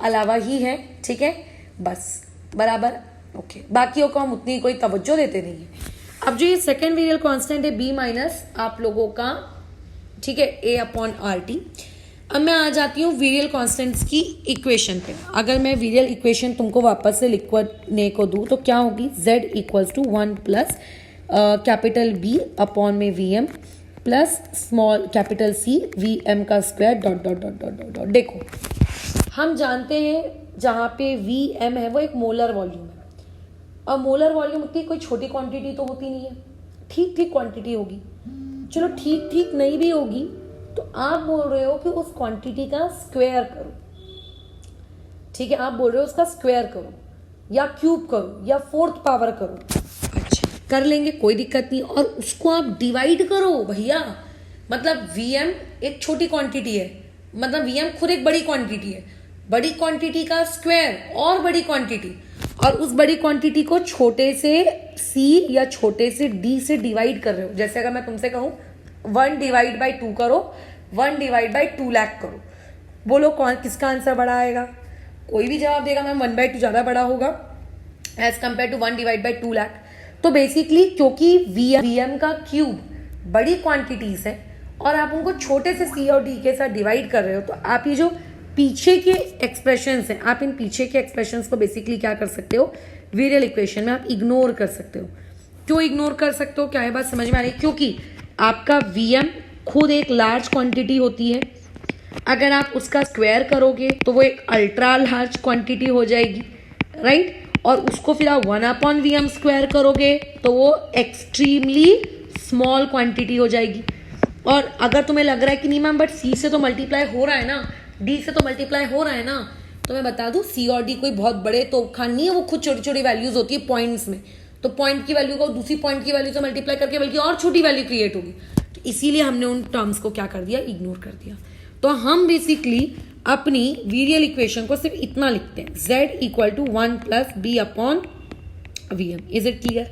अलावा ही है। ठीक है, बस बराबर ओके, बाकियों को हम उतनी कोई तवज्जो देते नहीं है। अब जो ये 2nd वीरियल कांस्टेंट है B माइनस आप लोगों का, ठीक है, A/RT। अब मैं आ जाती हूँ वीरियल कांस्टेंट्स की इक्वेशन पे। अगर मैं वीरियल इक्वेशन तुमको वापस से लिखने को दूँ तो क्या होगी? Z equals to 1 plus capital B upon में VM plus small capital C VM का square dot dot dot dot dot dot. देखो हम जानते हैं जहाँ पे VM है वो एक मोलर वॉल्यूम है, और मोलर वॉल्यूम उतनी कोई छोटी क्वांटिटी तो होती नहीं है, ठीक ठीक क्वांटिटी होगी। चलो ठीक ठीक नहीं भी होगी तो आप बोल रहे हो कि उस क्वांटिटी का स्क्वायर करो। ठीक है, आप बोल रहे हो उसका स्क्वायर करो या क्यूब करो या 4th पावर करो। अच्छा कर लेंगे, कोई दिक्कत नहीं, और उसको आप डिवाइड करो भैया। मतलब VM एक छोटी क्वांटिटी है, मतलब VM खुद एक बड़ी क्वांटिटी है, बड़ी क्वांटिटी का स्क्वायर और बड़ी क्वांटिटी, और उस बड़ी क्वांटिटी को छोटे से C या छोटे से D से डिवाइड कर रहे हो। जैसे अगर मैं तुमसे कहूँ 1/2 करो, 1/2 लाख करो, बोलो कौन किसका आंसर बड़ा आएगा? कोई भी जवाब देगा मैम 1/2 ज़्यादा बड़ा होगा एज कम्पेयर टू 1/2 लाख। तो बेसिकली क्योंकि VM का क्यूब बड़ी क्वांटिटीज है और आप उनको छोटे से C और D के साथ डिवाइड कर रहे हो, तो आप ये जो पीछे के एक्सप्रेशंस हैं, आप इन पीछे के एक्सप्रेशंस को बेसिकली क्या कर सकते हो? वीरियल इक्वेशन में आप इग्नोर कर सकते हो। क्यों इग्नोर कर सकते हो? क्या ये बात समझ में आ रही है? क्योंकि आपका VM खुद एक लार्ज क्वांटिटी होती है, अगर आप उसका स्क्वायर करोगे तो वो एक अल्ट्रा लार्ज क्वांटिटी हो जाएगी, राइट? और उसको फिर आप 1/VM स्क्वायर करोगे तो वो एक्सट्रीमली स्मॉल क्वांटिटी हो जाएगी। और अगर तुम्हें लग रहा है कि नहीं मैम बट C से तो मल्टीप्लाई हो रहा है ना, D से तो मल्टीप्लाई हो रहा है ना, तो मैं बता दूं C और D कोई बहुत बड़े तोपखान नहीं है, वो खुद छोटी छोटी वैल्यूज होती है पॉइंट्स में। तो पॉइंट की वैल्यू को दूसरी पॉइंट की वैल्यू से मल्टीप्लाई करके बल्कि और छोटी वैल्यू क्रिएट होगी, तो इसीलिए हमने उन टर्म्स को क्या कर दिया? इग्नोर कर दिया। तो हम बेसिकली अपनी वीरियल इक्वेशन को सिर्फ इतना लिखते हैं, Z इक्वल टू 1 प्लस B/VM। Is it clear?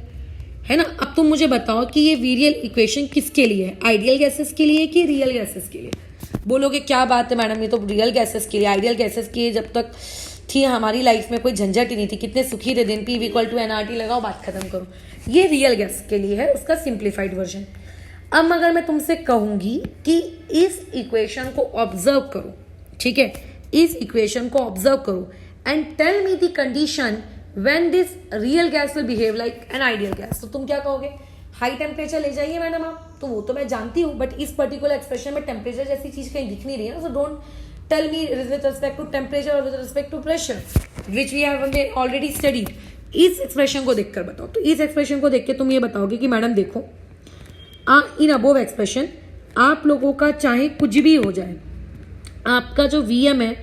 है ना? अब तुम मुझे बताओ कि ये वीरियल इक्वेशन किसके लिए है? आइडियल गैसेस के लिए कि रियल गैसेस के लिए? बोलोगे क्या बात है मैडम, ये तो रियल गैसेस के लिए। आइडियल गैसेस की जब तक थी हमारी लाइफ में कोई झंझट ही नहीं थी, कितने सुखी थे दिन। P इक्वल टू NRT लगाओ, बात खत्म करो। ये रियल गैस के लिए है, उसका सिंप्लीफाइड वर्जन। अब अगर मैं तुमसे कहूंगी कि इस इक्वेशन को ऑब्जर्व करो, ठीक है, इस इक्वेशन को ऑब्जर्व करो and tell me the condition when this real gas will behave like an ideal gas, तो तुम क्या कहोगे? हाई टेम्परेचर ले जाइए मैडम आप, तो वो तो मैं जानती हूँ, बट इस पर्टिकुलर एक्सप्रेशन में टेम्परेचर जैसी चीज कहीं दिख नहीं रही है, so don't tell me with respect to temperature और with respect to pressure which we have already studied. इस एक्सप्रेशन को देखकर बताओ। तो इस एक्सप्रेशन को देख के तुम ये बताओगे कि मैडम देखो, इन अबोव एक्सप्रेशन आप लोगों का चाहे कुछ भी हो जाए, आपका जो वीएम है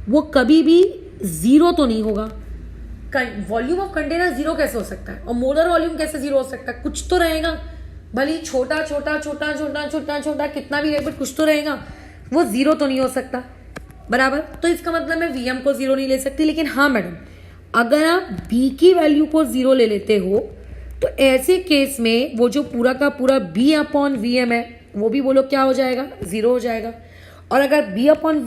वो कभी भी जीरो तो नहीं होगा। वॉल्यूम ऑफ कंटेनर जीरो कैसे हो सकता है, और मोलर वॉल्यूम कैसे जीरो हो सकता है? कुछ तो रहेगा, भले ही छोटा छोटा छोटा छोटा छोटा छोटा कितना भी रहे, बट कुछ तो रहेगा, वो जीरो तो नहीं हो सकता, बराबर। तो इसका मतलब मैं वीएम को जीरो नहीं ले सकती। लेकिन हाँ मैडम, अगर आप बी की वैल्यू को जीरो ले लेते हो तो ऐसे केस में वो जो पूरा का पूरा बी अपॉन वीएम है वो भी बोलो क्या हो जाएगा, जीरो हो जाएगा। और अगर बी अपॉन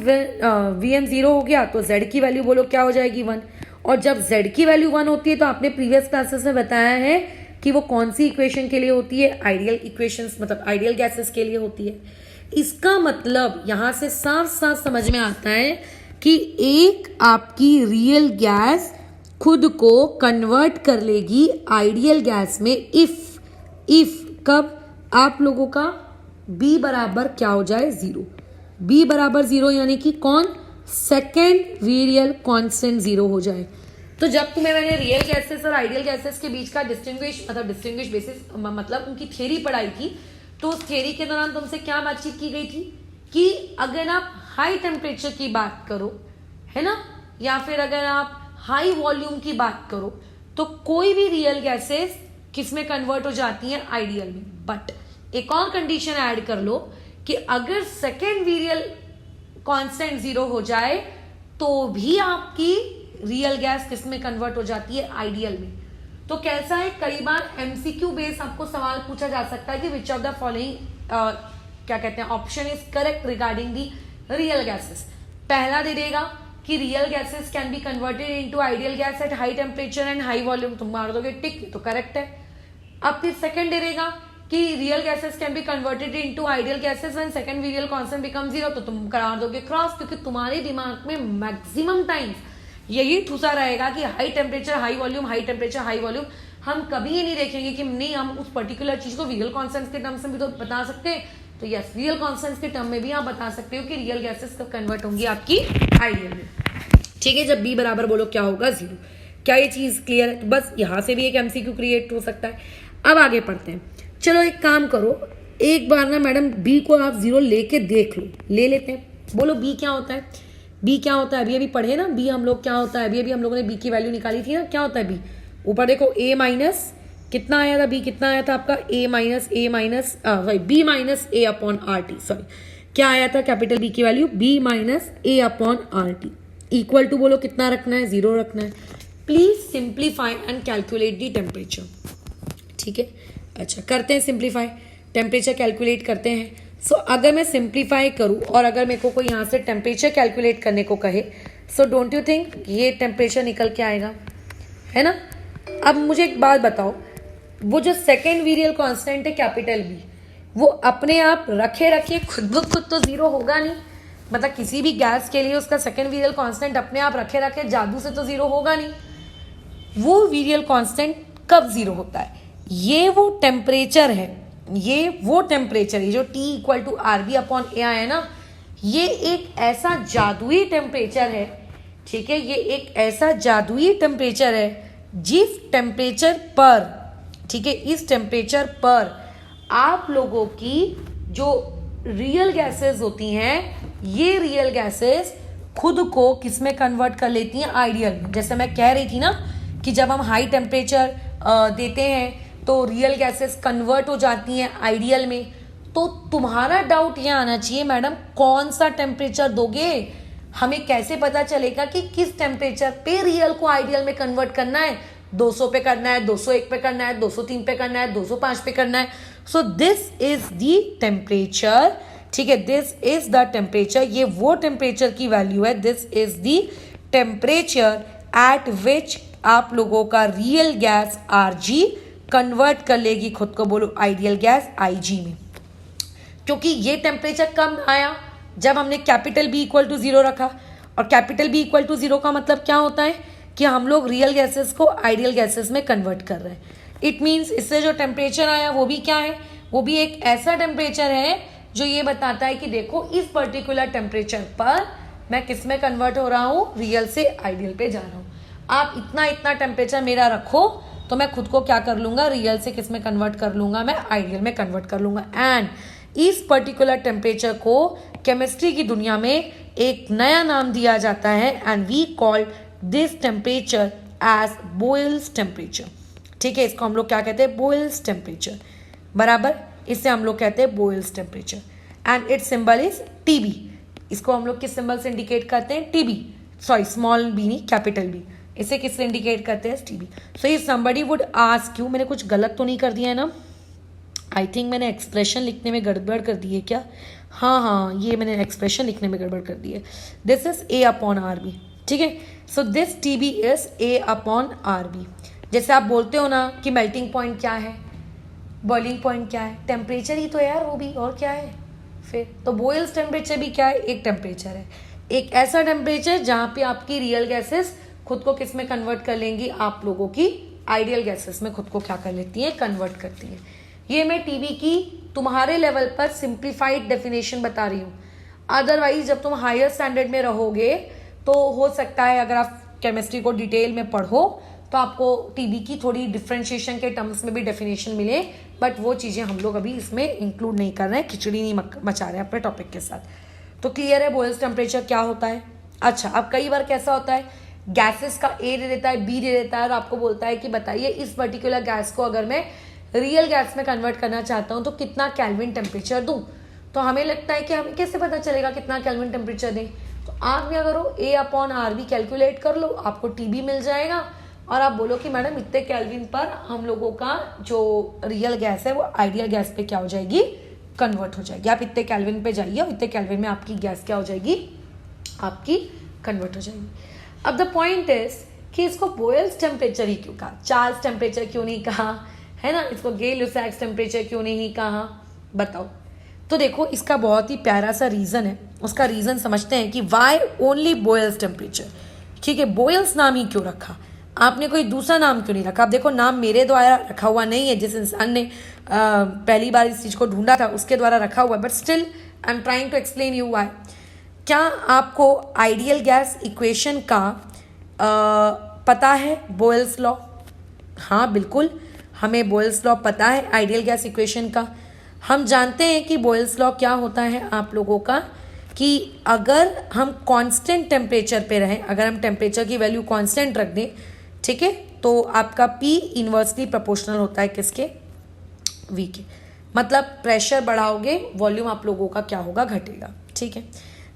वीएम जीरो हो गया तो जेड की वैल्यू बोलो क्या हो जाएगी, 1। और जब जेड की वैल्यू 1 होती है तो आपने प्रीवियस क्लासेस में बताया है कि वो कौन सी इक्वेशन के लिए होती है, आइडियल इक्वेशंस, मतलब आइडियल गैसेस के लिए होती है। इसका मतलब यहां से साफ साफ समझ में आता है कि एक आपकी रियल गैस खुद को कन्वर्ट कर लेगी आइडियल गैस में इफ कब आप लोगों का b बराबर क्या हो जाए, जीरो। b बराबर जीरो यानी कि कौन, सेकेंड रियल कांस्टेंट जीरो हो जाए। तो जब तुम्हें मैंने रियल गैसेस और आइडियल गैसेस के बीच का डिस्टिंग्विश बेसिस मतलब उनकी थ्योरी पढ़ाई थी, तो उस थ्योरी के दौरान तुमसे क्या बातचीत की गई थी कि अगर आप हाई टेम्परेचर की बात करो, है ना, या फिर अगर आप हाई वॉल्यूम की बात करो, तो कोई भी रियल गैसेस किसमें कन्वर्ट हो जाती हैं, आइडियल में। बट एक और कंडीशन ऐड कर लो कि अगर सेकेंड रियल कांस्टेंट जीरो हो जाए तो भी आपकी रियल गैस किसमें कन्वर्ट हो जाती है, आइडियल में। तो कैसा है, कई बार एमसीक्यू बेस आपको सवाल पूछा जा सकता है कि विच ऑफ द फॉलोइंग क्या कहते हैं option is correct regarding the real gases. पहला दे देगा कि real gases can be converted into ideal gas at high temperature and high volume, तुम मार दोगे टिक, तो करेक्ट है। अब फिर सेकंड दे देगा कि real gases can be converted into ideal gases when second real constant become zero, तो तुम करार दोगे क्रॉस, क्योंकि तुम्हारे दिमाग में मैक्सिमम टाइम्स यही ठूसा रहेगा कि high temperature high volume, high temperature high volume. हम कभी ये नहीं देखेंगे कि नहीं हम उस पर्टिकुलर चीज को रियल कांस्टेंट्स के टर्म्स में भी तो बता सकते हैं। तो यस, रियल कांस्टेंट्स के टर्म में भी आप बता सकते हो कि रियल गैसेस कब कन्वर्ट होंगी आपकी आइडियल में। ठीक है, जब बी बराबर बोलो क्या होगा, जीरो। क्या ये चीज क्लियर है? तो बस यहां से भी एक एमसीक्यू क्रिएट हो सकता है। अब आगे पढ़ते हैं। चलो एक काम करो, एक बार ना मैडम बी को आप जीरो लेके देख लो, ले लेते हैं। बोलो बी क्या होता है, बी क्या होता है? अभी अभी पढ़े ना बी हम लोग क्या होता है, अभी अभी हम लोगों ने बी की वैल्यू निकाली थी ना, क्या होता है बी? ऊपर देखो ए माइनस कितना आया था, बी कितना आया था आपका, B minus A upon R T, sorry क्या आया था कैपिटल बी की value, B minus A upon R T equal to बोलो कितना रखना है, जीरो रखना है। Please simplify and calculate the temperature. ठीक है, अच्छा करते हैं सिंप्लीफाई, टेम्परेचर कैलकुलेट करते हैं। सो अगर मैं सिंप्लीफाई करूं और अगर मेरे को कोई यहाँ से टेम्परेचर कैलकुलेट करने को कहे, सो डोंट यू थिंक ये टेम्परेचर निकल के आएगा, है ना। अब मुझे एक बात बताओ, वो जो सेकेंड रियल कांस्टेंट है कैपिटल बी, वो अपने आप रखे रखे खुद ब खुद तो जीरो होगा नहीं, मतलब किसी भी गैस के लिए उसका सेकेंड रियल कांस्टेंट अपने आप रखे रखे जादू से तो जीरो होगा नहीं। वो रियल कांस्टेंट कब जीरो होता है, ये वो टेम्परेचर है, ये वो टेम्परेचर है जो T equal to R B upon A है ना, ये एक ऐसा जादुई टेम्परेचर है। ठीक है, ये एक ऐसा जादुई टेम्परेचर है जिस टेम्परेचर पर, ठीक है, इस टेम्परेचर पर आप लोगों की जो रियल गैसेस होती हैं, ये रियल गैसेस खुद को किसमें कन्वर्ट कर लेती हैं, आइडियल में। जैसे मैं कह रही थी ना कि जब हम हाई टेम्परेचर देते हैं तो रियल गैसेस कन्वर्ट हो जाती हैं आइडियल में। तो तुम्हारा डाउट ये आना चाहिए मैडम कौन सा टेम्परेचर दोगे, हमें कैसे पता चलेगा कि किस टेम्परेचर पे रियल को आइडियल में कन्वर्ट करना है, 200 पे करना है, 201 पे करना है, 203 पे करना है, 205 पे करना है। So this is the temperature, ठीक है, दिस इज द टेम्परेचर, ये वो टेम्परेचर की वैल्यू है, this is the temperature at विच आप लोगों का रियल गैस आरजी कन्वर्ट कर लेगी खुद को, बोलो आइडियल गैस आईजी में। क्योंकि ये टेम्परेचर कब आया, जब हमने capital B equal to zero रखा, और capital B equal to zero का मतलब क्या होता है कि हम लोग रियल गैसेस को आइडियल गैसेस में कन्वर्ट कर रहे हैं। इट मीन्स इससे जो टेम्परेचर आया वो भी क्या है, वो भी एक ऐसा टेम्परेचर है जो ये बताता है कि देखो इस पर्टिकुलर टेम्परेचर पर मैं किस में कन्वर्ट हो रहा हूँ, रियल से आइडियल पे जा रहा हूँ। आप इतना इतना टेम्परेचर मेरा रखो तो मैं खुद को क्या कर लूँगा, रियल से किस में कन्वर्ट कर लूँगा, मैं आइडियल में कन्वर्ट कर लूँगा। एंड इस पर्टिकुलर टेम्परेचर को केमिस्ट्री की दुनिया में एक नया नाम दिया जाता है and we call this temperature as Boyle's temperature. ठीक है, इसको हम लोग क्या कहते हैं, बोयल्स टेम्परेचर, बराबर। इसे हम लोग कहते हैं Boyle's temperature and it's symbol is TB. इसको हम लोग किस सिंबल से इंडिकेट करते हैं, टीबी, सॉरी स्मॉल बी नहीं कैपिटल बी, इसे किससे इंडिकेट करते हैं, TB. So if somebody would ask you, मैंने कुछ गलत तो नहीं कर दिया है ना, आई थिंक मैंने एक्सप्रेशन लिखने में गड़बड़ कर दी है क्या, हाँ, ये मैंने एक्सप्रेशन लिखने में गड़बड़ कर दी है। This is A upon R B, ठीक है। So this T B is A upon R B. जैसे आप बोलते हो ना कि मेल्टिंग पॉइंट क्या है, बॉइलिंग पॉइंट क्या है, टेम्परेचर ही तो है यार वो भी, और क्या है फिर। तो बॉयल्स टेम्परेचर भी क्या है, एक टेम्परेचर है, एक ऐसा टेम्परेचर जहाँ पे आपकी रियल गैसेस खुद को किस में कन्वर्ट कर लेंगी, आप लोगों की आइडियल गैसेस में खुद को क्या कर लेती हैं, कन्वर्ट करती हैं। ये मैं टीबी की तुम्हारे लेवल पर सिंप्लीफाइड डेफिनेशन बता रही हूँ। अदरवाइज जब तुम हायर स्टैंडर्ड में रहोगे तो हो सकता है अगर आप केमिस्ट्री को डिटेल में पढ़ो तो आपको टीबी की थोड़ी डिफ्रेंशिएशन के टर्म्स में भी डेफिनेशन मिले, बट वो चीज़ें हम लोग अभी इसमें इंक्लूड नहीं कर रहे हैं, खिचड़ी नहीं मचा रहे हैं अपने टॉपिक के साथ। तो क्लियर है बॉयल्स टेम्परेचर क्या होता है। अच्छा, अब कई बार कैसा होता है, गैसेस का ए दे देता है, बी दे देता है और आपको बोलता है कि बताइए इस पर्टिकुलर गैस को अगर मैं रियल गैस में कन्वर्ट करना चाहता हूँ तो कितना केल्विन टेम्परेचर दूँ। तो हमें लगता है कि हमें कैसे पता चलेगा कितना केल्विन टेम्परेचर दें। तो आप क्या करो, ए अपॉन आर बी कैलकुलेट कर लो, आपको टीबी मिल जाएगा और आप बोलो कि मैडम इतने केल्विन पर हम लोगों का जो रियल गैस है वो आइडियल गैस पे क्या हो जाएगी, कन्वर्ट हो जाएगी। आप इतने केल्विन पे जाइए और इतने केल्विन में आपकी गैस क्या हो जाएगी, आपकी कन्वर्ट हो जाएगी। अब द पॉइंट इज कि इसको बॉयल्स टेम्परेचर ही क्यों कहा, चार्ल्स टेम्परेचर क्यों नहीं कहा, है ना, इसको गे-लुसैक्स टेम्परेचर क्यों नहीं कहा, बताओ। तो देखो इसका बहुत ही प्यारा सा रीज़न है। उसका रीज़न समझते हैं कि वाई ओनली बॉयल्स टेम्परेचर। ठीक है, बॉयल्स नाम ही क्यों रखा, आपने कोई दूसरा नाम क्यों नहीं रखा। आप देखो नाम मेरे द्वारा रखा हुआ नहीं है, जिस इंसान ने पहली बार इस चीज़ को ढूंढा था उसके द्वारा रखा हुआ है, but still I am trying to explain you why. क्या आपको आइडियल गैस इक्वेशन का पता है, बॉयल्स लॉ। हाँ बिल्कुल, हमें बॉयल्स लॉ पता है आइडियल गैस इक्वेशन का। हम जानते हैं कि बॉयल्स लॉ क्या होता है आप लोगों का, कि अगर हम कांस्टेंट टेम्परेचर पे रहें, अगर हम टेम्परेचर की वैल्यू कांस्टेंट रख दें, ठीक है, तो आपका P इन्वर्सली प्रोपोर्शनल होता है किसके, V के। मतलब प्रेशर बढ़ाओगे वॉल्यूम आप लोगों का क्या होगा, घटेगा। ठीक है,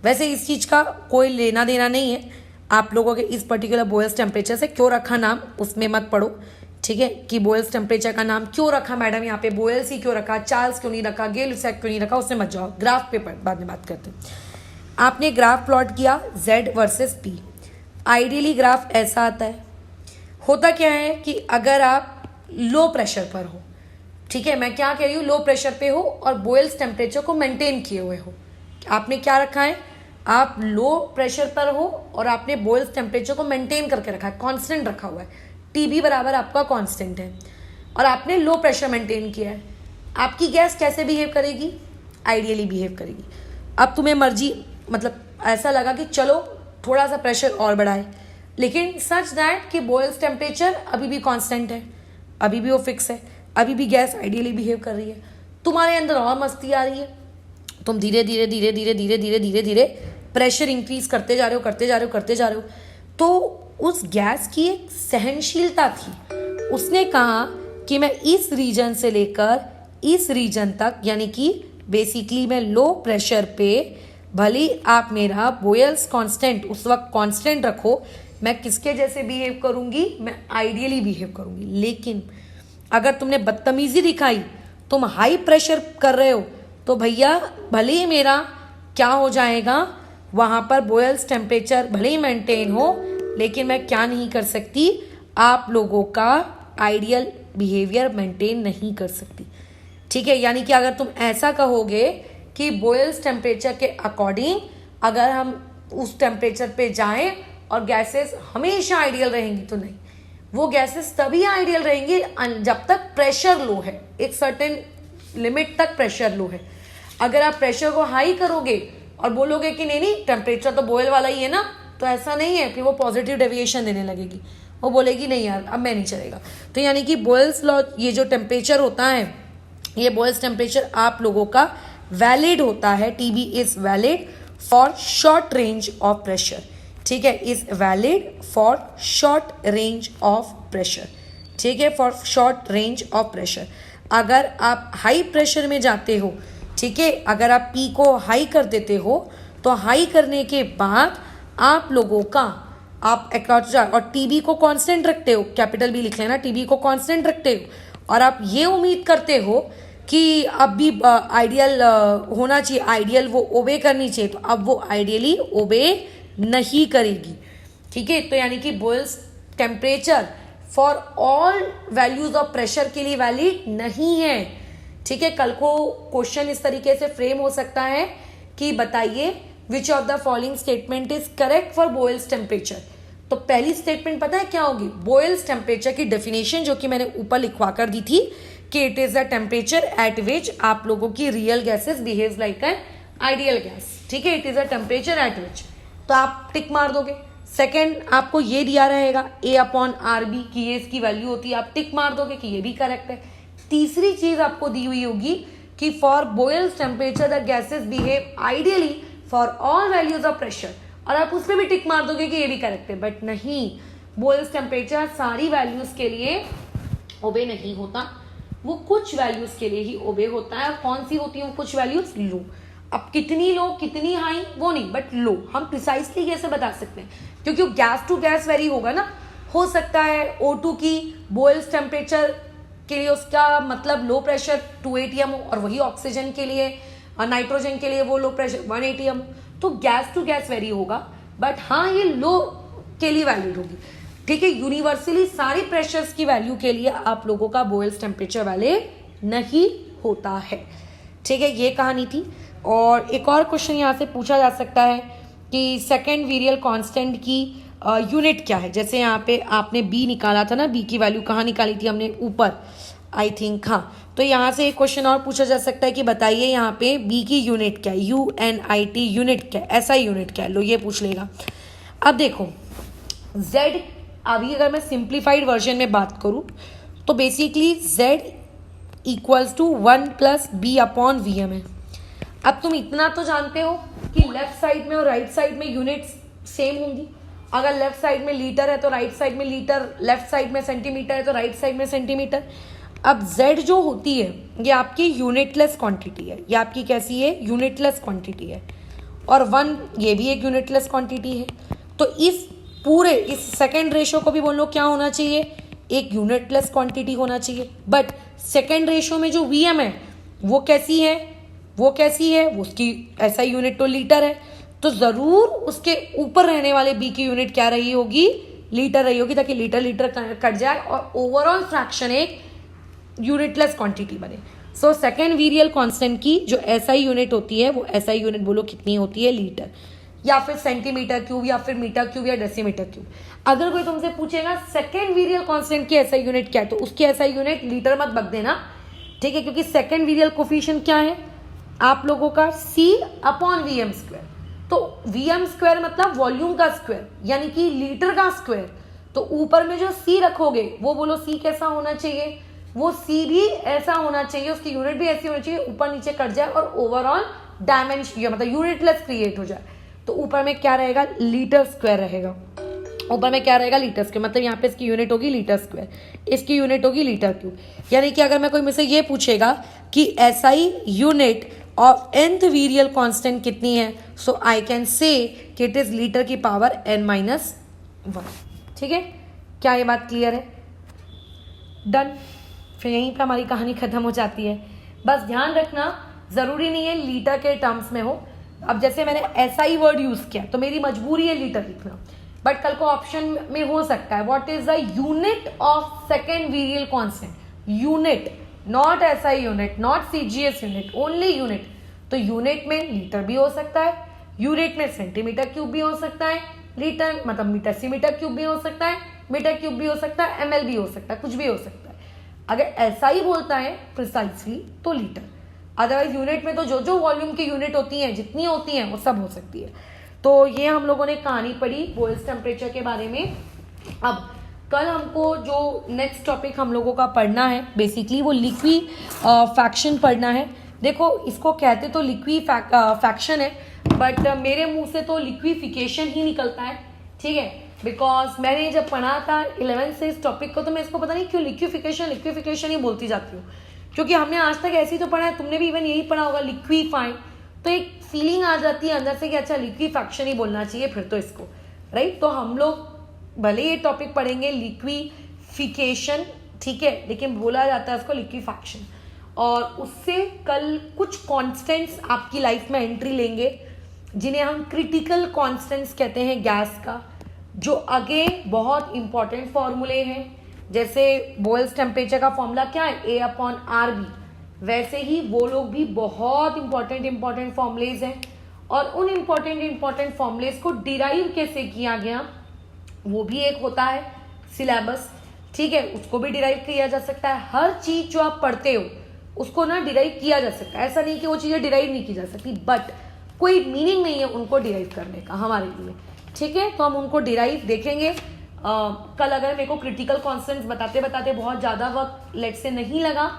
वैसे इस चीज़ का कोई लेना देना नहीं है आप लोगों के इस पर्टिकुलर बॉयल्स टेम्परेचर से, क्यों रखा नाम उसमें मत पढ़ो। ठीक है, कि बॉयल्स टेम्परेचर का नाम क्यों रखा मैडम, यहाँ पे बॉयल्स ही क्यों रखा, चार्ल्स क्यों नहीं रखा, गे-लुसैक क्यों नहीं रखा, उससे मत जाओ। ग्राफ पे बाद में बात करते हैं। आपने ग्राफ प्लॉट किया Z versus P। Ideally graph ऐसा आता है। होता क्या है कि अगर आप लो प्रेशर पर हो, ठीक है, मैं क्या कह रही हूँ, लो प्रेशर पे हो और बॉयल्स टेम्परेचर को मेंटेन किए हुए हो, आपने क्या रखा है, आप लो प्रेशर पर हो और आपने बॉयल्स टेम्परेचर को मेंटेन करके रखा है, कांस्टेंट रखा हुआ है, टीबी बराबर आपका कांस्टेंट है और आपने लो प्रेशर मेंटेन किया है। आपकी गैस कैसे बिहेव करेगी, आइडियली बिहेव करेगी। अब तुम्हें मर्जी, मतलब ऐसा लगा कि चलो थोड़ा सा प्रेशर और बढ़ाए, लेकिन सच दैट कि बॉयल्स टेम्परेचर अभी भी कांस्टेंट है, अभी भी वो फिक्स है, अभी भी गैस आइडियली बिहेव कर रही है। तुम्हारे अंदर और मस्ती आ रही है, तुम धीरे धीरे धीरे धीरे धीरे धीरे धीरे धीरे प्रेशर इंक्रीज करते जा रहे हो, करते जा रहे हो, करते जा रहे हो। तो उस गैस की एक सहनशीलता थी, उसने कहा कि मैं इस रीजन से लेकर इस रीजन तक, यानी कि बेसिकली मैं लो प्रेशर पे, भले आप मेरा बॉयल्स कांस्टेंट उस वक्त कांस्टेंट रखो, मैं किसके जैसे बिहेव करूंगी, मैं आइडियली बिहेव करूंगी। लेकिन अगर तुमने बदतमीजी दिखाई, तुम हाई प्रेशर कर रहे हो, तो भैया भले ही मेरा क्या हो जाएगा, वहां पर बॉयल्स टेम्परेचर भले ही मेंटेन हो, लेकिन मैं क्या नहीं कर सकती, आप लोगों का आइडियल बिहेवियर मेंटेन नहीं कर सकती। ठीक है, यानी कि अगर तुम ऐसा कहोगे कि बॉयल्स टेम्परेचर के अकॉर्डिंग अगर हम उस टेम्परेचर पे जाएं और गैसेस हमेशा आइडियल रहेंगी, तो नहीं, वो गैसेस तभी आइडियल रहेंगी जब तक प्रेशर लो है, एक सर्टेन लिमिट तक प्रेशर लो है। अगर आप प्रेशर को हाई करोगे और बोलोगे कि नहीं नहीं टेम्परेचर तो बॉयल वाला ही है ना, तो ऐसा नहीं है कि वो पॉजिटिव डेविएशन देने लगेगी, वो बोलेगी नहीं यार अब मैं नहीं चलेगा। तो यानी कि बॉयल्स लॉ, ये जो टेम्परेचर होता है, ये बॉयल्स टेम्परेचर आप लोगों का वैलिड होता है। TB is valid for short range of pressure, ठीक है, is valid for short range of pressure, ठीक है, for short range of pressure. अगर आप हाई प्रेशर में जाते हो, ठीक है, अगर आप पी को हाई कर देते हो तो हाई करने के बाद आप लोगों का आप और टीबी को कांस्टेंट रखते हो, कैपिटल बी लिख लेना, टीबी को कांस्टेंट रखते हो और आप ये उम्मीद करते हो कि अब भी आइडियल होना चाहिए, आइडियल वो ओबे करनी चाहिए, तो अब वो आइडियली ओबे नहीं करेगी, ठीक है। तो यानी कि boils temperature for all values of pressure के लिए वैलिड नहीं है, ठीक है। कल को क्वेश्चन इस तरीके से फ्रेम हो सकता है कि बताइए which of the following statement is correct for boils temperature. तो पहली स्टेटमेंट पता है क्या होगी, बॉयल्स टेम्परेचर की डेफिनेशन जो कि मैंने ऊपर लिखवा कर दी थी कि it is the temperature at विच आप लोगों की real gases behave like an ideal gas, ठीक है, it is the temperature at विच, तो आप टिक मार दोगे। सेकेंड आपको ये दिया रहेगा A/RB की ये इसकी वैल्यू होती है, आप टिक मार दोगे कि ये भी करेक्ट है। तीसरी चीज आपको दी हुई होगी कि for boils temperature the gases behave ideally for all values of pressure, और आप उसमें भी टिक मार दोगे कि ये भी करेक्ट है, बट नहीं, बॉयल्स टेम्परेचर सारी वैल्यूज के लिए ओबे नहीं होता, वो कुछ वैल्यूज के लिए ही ओबे होता है। और कौन सी होती है वो कुछ वैल्यूज, लो। अब कितनी लो कितनी हाई वो नहीं, बट लो हम प्रिसाइसली कैसे बता सकते हैं, क्योंकि गैस टू गैस वेरी होगा ना, हो सकता है O2 की बॉयल्स टेम्परेचर के लिए उसका मतलब लो प्रेशर 2 atm हो और वही ऑक्सीजन के लिए नाइट्रोजन के लिए वो लो प्रेशर 1 atm हो, तो गैस टू गैस वेरी होगा, बट हाँ ये लो के लिए वैलिड होगी, ठीक है। यूनिवर्सली सारी प्रेशर्स की वैल्यू के लिए आप लोगों का बॉयल्स टेम्परेचर वैलिड नहीं होता है, ठीक है, ये कहानी थी। और एक और क्वेश्चन यहाँ से पूछा जा सकता है कि सेकेंड वेरियल कांस्टेंट की यूनिट क्या है। जैसे यहाँ पे आपने बी निकाला था ना, बी की वैल्यू कहाँ निकाली थी हमने, ऊपर आई थिंक, हाँ, तो यहाँ से एक क्वेश्चन और पूछा जा सकता है कि बताइए यहाँ पे बी की यूनिट क्या है, UNIT यूनिट क्या है, SI यूनिट क्या है, लो ये पूछ लेगा। अब देखो Z, अभी अगर मैं सिंप्लीफाइड वर्जन में बात करूँ तो basically Z equals to 1 + B/VM है। अब तुम इतना तो जानते हो कि लेफ्ट साइड में और राइट साइड में यूनिट्स सेम होंगी। अगर लेफ्ट साइड में लीटर है तो राइट साइड में लीटर, लेफ्ट साइड में सेंटीमीटर है तो राइट साइड में सेंटीमीटर। अब Z जो होती है ये आपकी यूनिटलेस क्वांटिटी है, ये आपकी कैसी है, यूनिटलेस क्वांटिटी है, और 1 ये भी एक यूनिटलेस क्वांटिटी है। तो इस पूरे इस सेकेंड रेशो को भी बोलो क्या होना चाहिए, एक यूनिटलेस क्वांटिटी होना चाहिए। बट सेकेंड रेशो में जो VM है वो कैसी है, वो उसकी ऐसा यूनिट तो लीटर है, तो जरूर उसके ऊपर रहने वाले B की यूनिट क्या रही होगी, लीटर रही होगी, ताकि लीटर लीटर कट जाए और ओवरऑल फ्रैक्शन एक यूनिटलेस क्वांटिटी बने। सो सेकेंड वेरियल कांस्टेंट की जो SI यूनिट होती है वो SI यूनिट बोलो कितनी होती है, लीटर, या फिर सेंटीमीटर क्यूब, या फिर मीटर क्यूब, या डेसीमीटर क्यूब। अगर कोई तुमसे पूछेगा सेकेंड वेरियल कांस्टेंट की SI यूनिट क्या है, तो उसकी SI यूनिट लीटर मत बक देना, ठीक है, क्योंकि सेकेंड वेरियल कोफिशिएंट क्या है आप लोगों का, C/VM²। तो VM² मतलब वॉल्यूम का स्क्वायर, यानी कि लीटर का स्क्वायर। तो ऊपर में जो C रखोगे वो बोलो C कैसा होना चाहिए, वो C भी ऐसा होना चाहिए, उसकी यूनिट भी ऐसी होनी चाहिए, ऊपर नीचे कट जाए और ओवरऑल डायमेंशन मतलब यूनिटलेस क्रिएट हो जाए। तो ऊपर में क्या रहेगा, लीटर स्क्वायर रहेगा, ऊपर में क्या रहेगा, लीटर स्क्वायर, मतलब यहाँ पे इसकी यूनिट होगी लीटर स्क्वायर, इसकी यूनिट होगी लीटर क्यूब। यानी कि अगर मैं कोई मुझसे ये पूछेगा कि SI यूनिट ऑफ nth वेरियल कांस्टेंट कितनी है, सो आई कैन से कि इट इज लीटर की पावर n-1, ठीक है, क्या ये बात क्लियर है, डन। फिर यहीं पे हमारी कहानी खत्म हो जाती है। बस ध्यान रखना जरूरी नहीं है लीटर के टर्म्स में हो। अब जैसे मैंने SI वर्ड यूज किया तो मेरी मजबूरी है लीटर लिखना, बट कल को ऑप्शन में हो सकता है what is the unit of second वेरियल constant, unit, not SI unit, not CGS unit, only unit. तो यूनिट में लीटर भी हो सकता है, यूनिट में सेंटीमीटर क्यूब भी हो सकता है, लीटर मतलब मीटर सी मीटर क्यूब भी हो सकता है, मीटर क्यूब भी हो सकता है, ml भी हो सकता है, कुछ भी हो सकता है। अगर SI बोलता है प्रिसाइसली तो लीटर, अदरवाइज यूनिट में तो जो जो वॉल्यूम की यूनिट होती हैं जितनी होती हैं वो सब हो सकती है। तो ये हम लोगों ने कहानी पढ़ी बॉयल्स टेम्परेचर के बारे में। अब कल हमको जो नेक्स्ट टॉपिक हम लोगों का पढ़ना है बेसिकली वो लिक्विफैक्शन पढ़ना है। देखो इसको कहते तो लिक्विफैक्शन है, बट मेरे मुंह से तो लिक्विफिकेशन ही निकलता है, ठीक है, बिकॉज मैंने जब पढ़ा था 11th से इस टॉपिक को, तो मैं इसको पता नहीं क्यों लिक्विफिकेशन ही बोलती जाती हूँ, क्योंकि हमने आज तक ऐसे ही तो पढ़ा है, तुमने भी इवन यही पढ़ा होगा लिक्विफाइंग, तो एक फीलिंग आ जाती है अंदर से कि अच्छा लिक्विफैक्शन ही बोलना चाहिए फिर तो इसको, राइट। तो हम लोग भले ये टॉपिक पढ़ेंगे लिक्विफिकेशन, ठीक है, लेकिन बोला जाता है इसको लिक्विफैक्शन। और उससे कल कुछ कॉन्स्टेंट्स आपकी लाइफ में एंट्री लेंगे जिन्हें हम क्रिटिकल कॉन्स्टेंट्स कहते हैं गैस का, जो अगेन बहुत इंपॉर्टेंट फॉर्मूले हैं। जैसे बॉयल्स टेम्परेचर का फॉर्मूला क्या है, A/RB, वैसे ही वो लोग भी बहुत इंपॉर्टेंट फॉर्मूलेज हैं। और उन इंपॉर्टेंट फॉर्मूलेज को डिराइव कैसे किया गया वो भी एक होता है सिलेबस, ठीक है, उसको भी डिराइव किया जा सकता है। हर चीज जो आप पढ़ते हो उसको ना डिराइव किया जा सकता है, ऐसा नहीं कि वो चीजें डिराइव नहीं की जा सकती, बट कोई मीनिंग नहीं है उनको डिराइव करने का हमारे लिए, ठीक है। तो हम उनको डिराइव देखेंगे कल। अगर मेरे को क्रिटिकल कॉन्स्टेंट्स बताते बताते बहुत ज्यादा वक्त लेट से नहीं लगा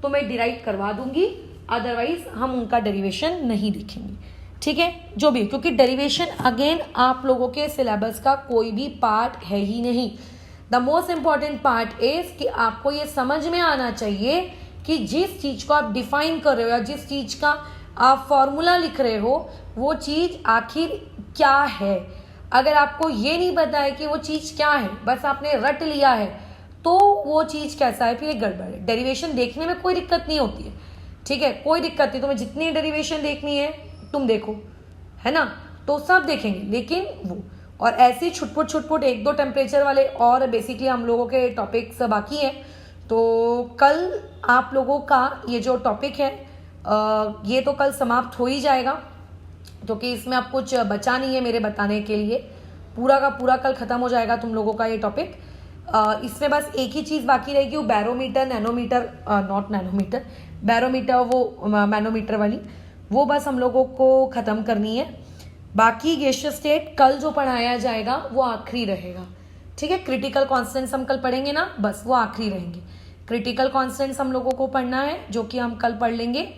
तो मैं डिराइव करवा दूंगी, अदरवाइज हम उनका डेरिवेशन नहीं देखेंगे, ठीक है, जो भी, क्योंकि डेरिवेशन अगेन आप लोगों के सिलेबस का कोई भी पार्ट है ही नहीं। The most important part is कि आपको ये समझ में आना चाहिए कि जिस चीज को आप डिफाइन कर रहे हो या जिस चीज का आप फॉर्मूला लिख रहे हो वो चीज आखिर क्या है। अगर आपको ये नहीं पता है कि वो चीज क्या है, बस आपने रट लिया है, तो वो चीज कैसा है, फिर ये गड़बड़ है। डेरिवेशन देखने में कोई दिक्कत नहीं होती है, ठीक है, कोई दिक्कत नहीं, तुम्हें जितनी डेरिवेशन देखनी है तुम देखो, है ना, तो सब देखेंगे, लेकिन वो और ऐसे छुटपुट 1-2 टेम्परेचर वाले और बेसिकली हम लोगों के टॉपिक्स बाकी हैं। तो कल आप लोगों का ये जो टॉपिक है ये तो कल समाप्त हो ही जाएगा, क्योंकि इसमें अब कुछ बचा नहीं है मेरे बताने के लिए, पूरा का पूरा कल खत्म हो जाएगा तुम लोगों का ये टॉपिक। इसमें बस एक ही चीज़ बाकी रहेगी, वो barometer, nanometre, not nanometre, barometer, वो मैनोमीटर वाली, वो बस हम लोगों को ख़त्म करनी है। बाकी गैसियस स्टेट कल जो पढ़ाया जाएगा वो आखिरी रहेगा, ठीक है। क्रिटिकल कॉन्स्टेंट्स हम कल पढ़ेंगे ना, बस वो आखिरी रहेंगे। क्रिटिकल कॉन्स्टेंट्स हम लोगों को पढ़ना है जो कि हम कल पढ़ लेंगे,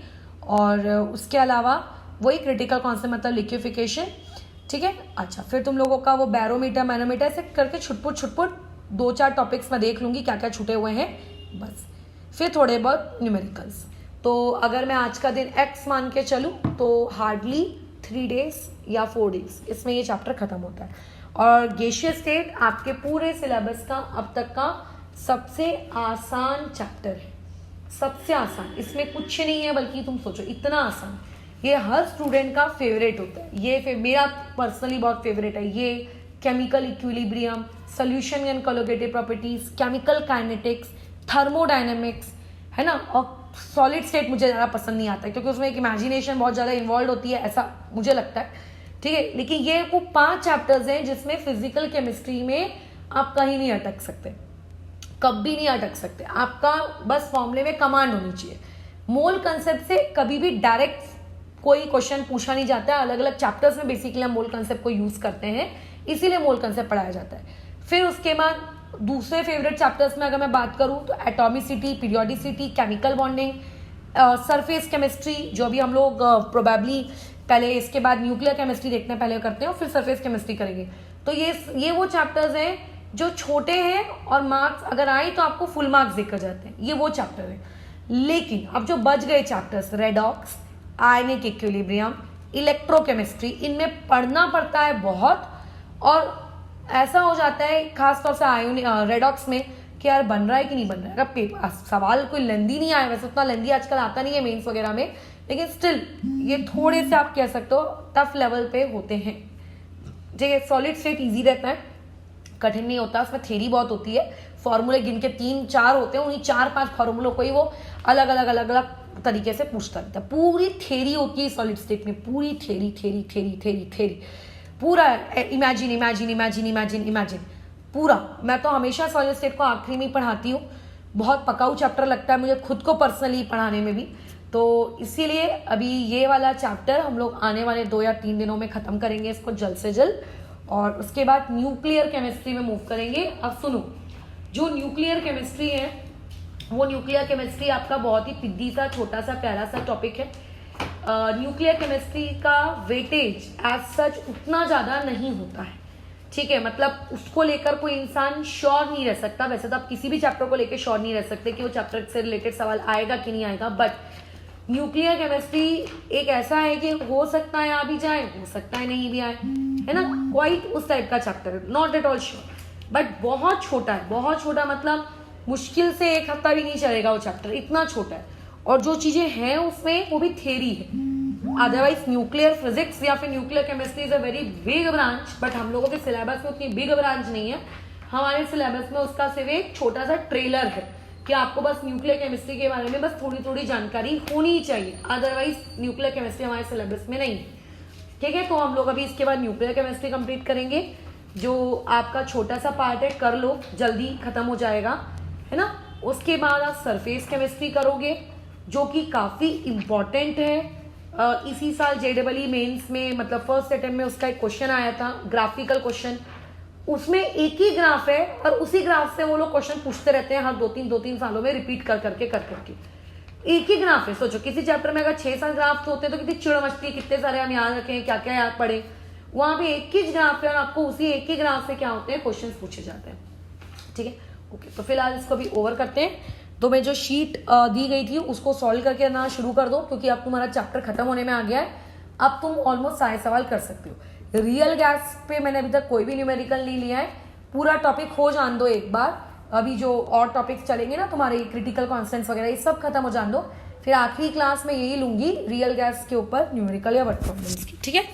और उसके अलावा वही क्रिटिकल कॉन्स्टेंट मतलब लिक्विफिकेशन, ठीक है। अच्छा, फिर तुम लोगों का वो बैरोमीटर, मैनोमीटर, ऐसे करके छुटपुट 2-4 टॉपिक्स मैं देख लूँगी क्या क्या छूटे हुए हैं, बस। फिर थोड़े बहुत न्यूमेरिकल्स। तो अगर मैं आज का दिन x मान के चलूँ तो हार्डली 3 डेज या 4 डेज इसमें ये चैप्टर खत्म होता है। और गैसियस स्टेट आपके पूरे सिलेबस का अब तक का सबसे आसान चैप्टर है, सबसे आसान, इसमें कुछ नहीं है, बल्कि तुम सोचो इतना आसान, ये हर स्टूडेंट का फेवरेट होता है। ये मेरा पर्सनली बहुत फेवरेट है। ये chemical equilibrium, solution and colligative properties, chemical kinetics, thermodynamics, है ना। और सॉलिड स्टेट मुझे ज़्यादा पसंद नहीं आता क्योंकि उसमें एक इमेजिनेशन बहुत ज़्यादा इन्वॉल्व होती है, ऐसा मुझे लगता है, ठीक है। लेकिन ये वो 5 चैप्टर्स हैं जिसमें फिजिकल केमिस्ट्री में आप कहीं नहीं अटक सकते, कभी नहीं अटक सकते, आपका बस फॉर्मूले में कमांड होनी चाहिए। मोल कंसेप्ट से कभी भी डायरेक्ट कोई क्वेश्चन पूछा नहीं जाता है, अलग अलग चैप्टर्स में बेसिकली हम मोल कंसेप्ट को यूज करते हैं, इसीलिए मोल कंसेप्ट पढ़ाया जाता है। फिर उसके बाद दूसरे फेवरेट चैप्टर्स में अगर मैं बात करूं तो atomicity, periodicity, chemical bonding, surface chemistry, जो भी हम लोग प्रोबेबली पहले इसके बाद न्यूक्लियर केमिस्ट्री देखने पहले करते हैं और फिर सरफेस केमिस्ट्री करेंगे। तो ये वो चैप्टर्स हैं जो छोटे हैं और मार्क्स अगर आए तो आपको फुल मार्क्स देकर जाते हैं, ये वो चैप्टर है। लेकिन अब जो बच गए chapters, redox, ionic equilibrium, electrochemistry, इनमें पढ़ना पड़ता है बहुत, और ऐसा हो जाता है खासतौर से रेडॉक्स में कि यार बन रहा है कि नहीं बन रहा है। अगर पेपर सवाल कोई लेंदी नहीं आया, वैसे उतना लेंदी आजकल आता नहीं है मेंस वगैरह में, लेकिन स्टिल ये थोड़े से आप कह सकते हो टफ लेवल पे होते हैं, ठीक है। सॉलिड स्टेट इजी रहता है, कठिन नहीं होता, उसमें थ्योरी बहुत होती है, फॉर्मूले गिन के 3-4 होते हैं, उन्हीं 4-5 फॉर्मूलों को ही वो अलग अलग तरीके से पूछता रहता है। पूरी थ्योरी होती है सॉलिड स्टेट में, पूरी थ्योरी पूरा इमेजिन पूरा। मैं तो हमेशा सॉलिड स्टेट को आखिरी में ही पढ़ाती हूँ, बहुत पकाऊ चैप्टर लगता है मुझे खुद को पर्सनली पढ़ाने में भी, तो इसीलिए अभी ये वाला चैप्टर हम लोग आने वाले 2 या 3 दिनों में ख़त्म करेंगे इसको जल्द से जल्द, और उसके बाद न्यूक्लियर केमिस्ट्री में मूव करेंगे। अब सुनो, जो न्यूक्लियर केमिस्ट्री है वो न्यूक्लियर केमिस्ट्री आपका बहुत ही पिद्दी सा छोटा सा प्यारा सा टॉपिक है। न्यूक्लियर केमिस्ट्री का वेटेज एज सच उतना ज़्यादा नहीं होता है, ठीक है। मतलब उसको लेकर कोई इंसान श्योर नहीं रह सकता। वैसे तो आप किसी भी चैप्टर को लेकर श्योर नहीं रह सकते कि वो चैप्टर से रिलेटेड सवाल आएगा कि नहीं आएगा, बट न्यूक्लियर केमिस्ट्री एक ऐसा है कि हो सकता है आ भी जाए, हो सकता है नहीं भी आए, है ना। क्वाइट उस टाइप का चैप्टर है, not at all sure, but बहुत छोटा है, बहुत छोटा। मतलब मुश्किल से 1 हफ्ता भी नहीं चलेगा वो चैप्टर, इतना छोटा है। और जो चीजें हैं उसमें वो भी थ्योरी है। अदरवाइज न्यूक्लियर फिजिक्स या फिर nuclear chemistry is a very big branch, but हम लोगों के सिलेबस में उतनी बिग ब्रांच नहीं है। हमारे सिलेबस में उसका सिर्फ एक छोटा सा ट्रेलर है कि आपको बस न्यूक्लियर केमिस्ट्री के बारे में बस थोड़ी थोड़ी जानकारी होनी चाहिए, अदरवाइज न्यूक्लियर केमिस्ट्री हमारे सिलेबस में नहीं, ठीक है। तो हम लोग अभी इसके बाद न्यूक्लियर केमिस्ट्री कंप्लीट करेंगे। जो आपका छोटा सा पार्ट है कर लो, जल्दी खत्म हो जाएगा, है ना। उसके बाद आप सरफेस केमिस्ट्री करोगे जो कि काफ़ी इम्पॉर्टेंट है। इसी साल JEE मेंस में मतलब फर्स्ट अटेम्प्ट में उसका एक क्वेश्चन आया था, ग्राफिकल क्वेश्चन। उसमें एक ही ग्राफ है और उसी ग्राफ से वो लोग क्वेश्चन पूछते रहते हैं हर 2-3 सालों में रिपीट कर करके एक ही ग्राफ है। सोचो किसी चैप्टर में अगर 6-7 ग्राफ होते हैं तो कितनी चिड़ मचती है, कितने सारे हम याद रखें, क्या क्या याद पड़े। वहाँ पे एक ही ग्राफ है और आपको उसी एक ही ग्राफ से क्या होते हैं, क्वेश्चन पूछे जाते हैं, ठीक है। ओके, तो फिलहाल इसको भी ओवर करते हैं। तो मैं जो शीट दी गई थी उसको सॉल्व करके ना शुरू कर दो, क्योंकि अब तुम्हारा चैप्टर खत्म होने में आ गया है। अब तुम ऑलमोस्ट सारे सवाल कर सकते हो। रियल गैस पे मैंने अभी तक कोई भी न्यूमेरिकल नहीं लिया है, पूरा टॉपिक हो जान दो एक बार। अभी जो और टॉपिक्स चलेंगे ना तुम्हारे क्रिटिकल कॉन्स्टेंट्स वगैरह, ये सब खत्म हो जान दो, फिर आखिरी क्लास में यही लूंगी रियल गैस के ऊपर न्यूमेरिकल या वर्ड प्रॉब्लम्स की, ठीक है।